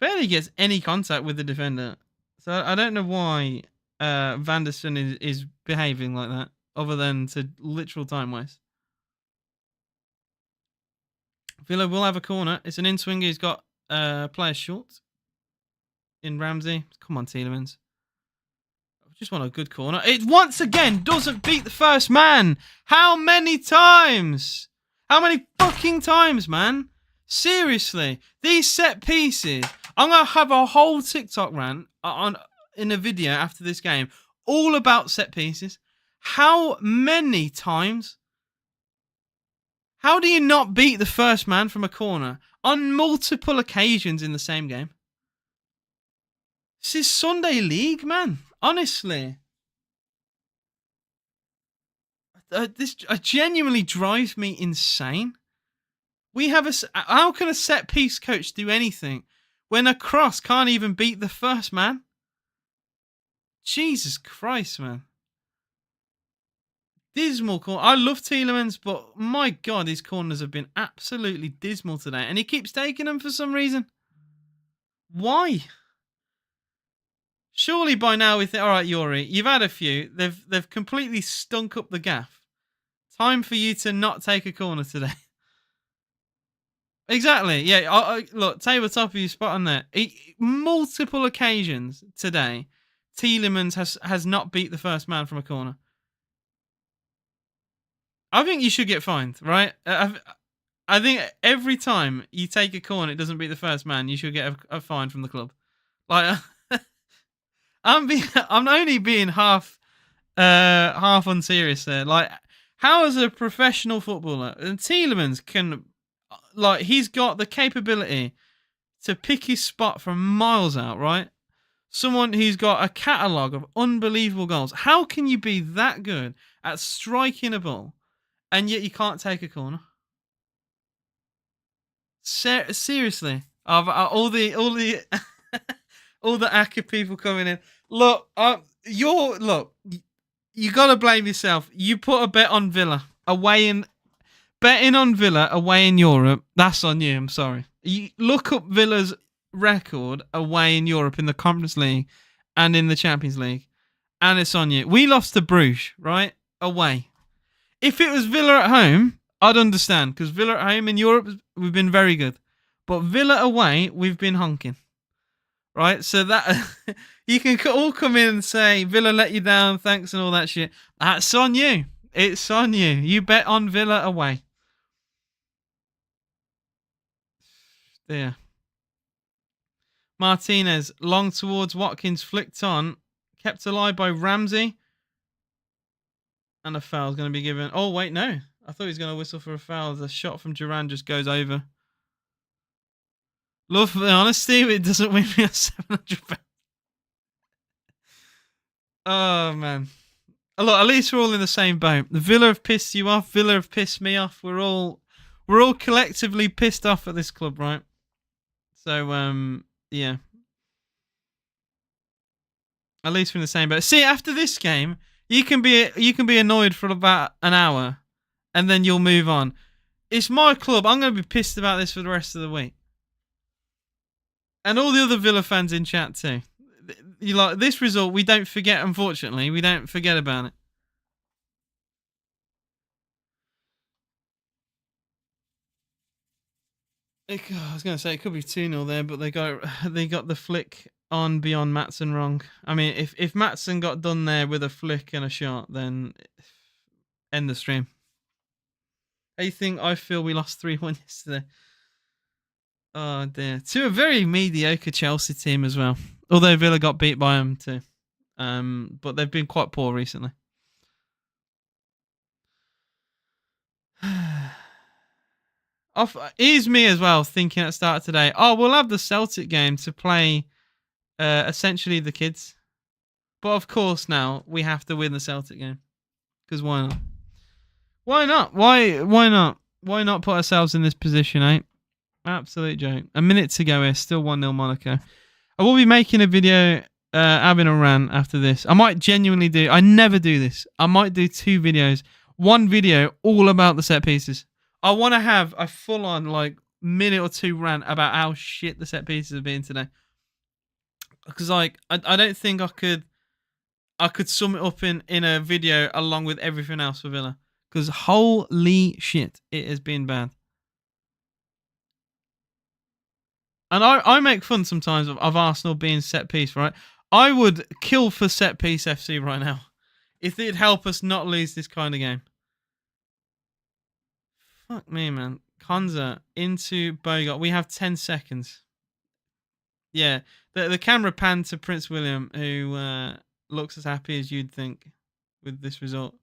Barely gets any contact with the defender. So I don't know why Vanderson is behaving like that, other than to literal time waste. Villa will have a corner. It's an in-swinger. He's got player short in Ramsey. Come on, Tielemans. Just want a good corner. It once again doesn't beat the first man. How many times? How many fucking times, man? Seriously. These set pieces. I'm going to have a whole TikTok rant in a video after this game all about set pieces. How many times? How do you not beat the first man from a corner on multiple occasions in the same game? This is Sunday League, man. Honestly. This genuinely drives me insane. How can a set piece coach do anything when a cross can't even beat the first man? Jesus Christ, man. Dismal corner. I love Tielemans, but my God, his corners have been absolutely dismal today. And he keeps taking them for some reason. Why? Surely by now we think, all right, Yuri, you've had a few. They've completely stunk up the gaff. Time for you to not take a corner today. Exactly. Yeah. Look, tabletop, you spot on there. Multiple occasions today, Tielemans has not beat the first man from a corner. I think you should get fined, right? I think every time you take a corner, it doesn't beat the first man, you should get a fine from the club. Like, I'm only being half unserious there. Like, how is a professional footballer, and Tielemans can, like, he's got the capability to pick his spot from miles out, right? Someone who's got a catalogue of unbelievable goals. How can you be that good at striking a ball and yet you can't take a corner? Seriously, all the all the ACCA people coming in. Look, you gotta blame yourself. You put a bet on Villa betting on Villa away in Europe. That's on you. I'm sorry. You look up Villa's record away in Europe in the Conference League and in the Champions League, and it's on you. We lost to Bruges, right? Away. If it was Villa at home, I'd understand, because Villa at home in Europe, we've been very good. But Villa away, we've been honking. Right? So that you can all come in and say, Villa let you down, thanks, and all that shit. That's on you. It's on you. You bet on Villa away. There. Martinez, long towards Watkins, flicked on, kept alive by Ramsey. And a foul's going to be given. Oh, wait, no. I thought he was going to whistle for a foul. The shot from Duran just goes over. Love the honesty, it doesn't win me a £700. Oh, man. Look, at least we're all in the same boat. The Villa have pissed you off. Villa have pissed me off. We're all collectively pissed off at this club, right? So, yeah. At least we're in the same boat. See, after this game, you can be annoyed for about an hour, and then you'll move on. It's my club. I'm going to be pissed about this for the rest of the week. And all the other Villa fans in chat too. You like this result, we don't forget, unfortunately. We don't forget about it. I was going to say it could be 2-0 there, but they got the flick on beyond Maatsen wrong. I mean, if Maatsen got done there with a flick and a shot, then end the stream. How you think I feel we lost 3-1 yesterday? Oh dear. To a very mediocre Chelsea team as well. Although Villa got beat by them too. But they've been quite poor recently. Here's me as well thinking at the start of today, we'll have the Celtic game to play essentially the kids. But of course now we have to win the Celtic game. Because why not? Why not? Why not? Why not put ourselves in this position, eh? Absolute joke. A minute to go here, still 1-0 Monaco. I will be making a video having a rant after this. I might genuinely I never do this. I might do 2 videos. One video all about the set pieces. I want to have a full-on like minute or 2 rant about how shit the set pieces have been today. Because like I don't think I could sum it up in a video along with everything else for Villa. Because holy shit, it has been bad. And I make fun sometimes of Arsenal being set piece, right? I would kill for set piece FC right now if it'd help us not lose this kind of game. Fuck me, man. Konza into Bogarts. We have 10 seconds. Yeah, the camera panned to Prince William, who looks as happy as you'd think with this result.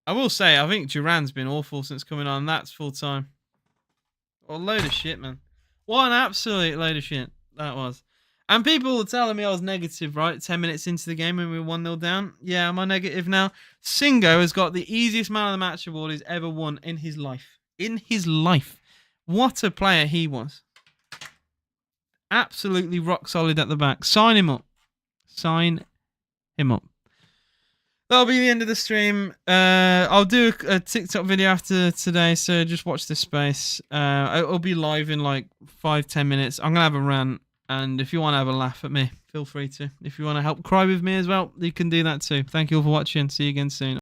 I will say, I think Duran's been awful since coming on. That's full time. A load of shit, man. What an absolute load of shit that was. And people were telling me I was negative, right? 10 minutes into the game when we were 1-0 down. Yeah, am I negative now? Singo has got the easiest man of the match award he's ever won in his life. In his life. What a player he was. Absolutely rock solid at the back. Sign him up. Sign him up. That'll be the end of the stream. I'll do a TikTok video after today, so just watch this space. It'll be live in like 5-10 minutes. I'm going to have a rant, and if you want to have a laugh at me, feel free to. If you want to help cry with me as well, you can do that too. Thank you all for watching. See you again soon.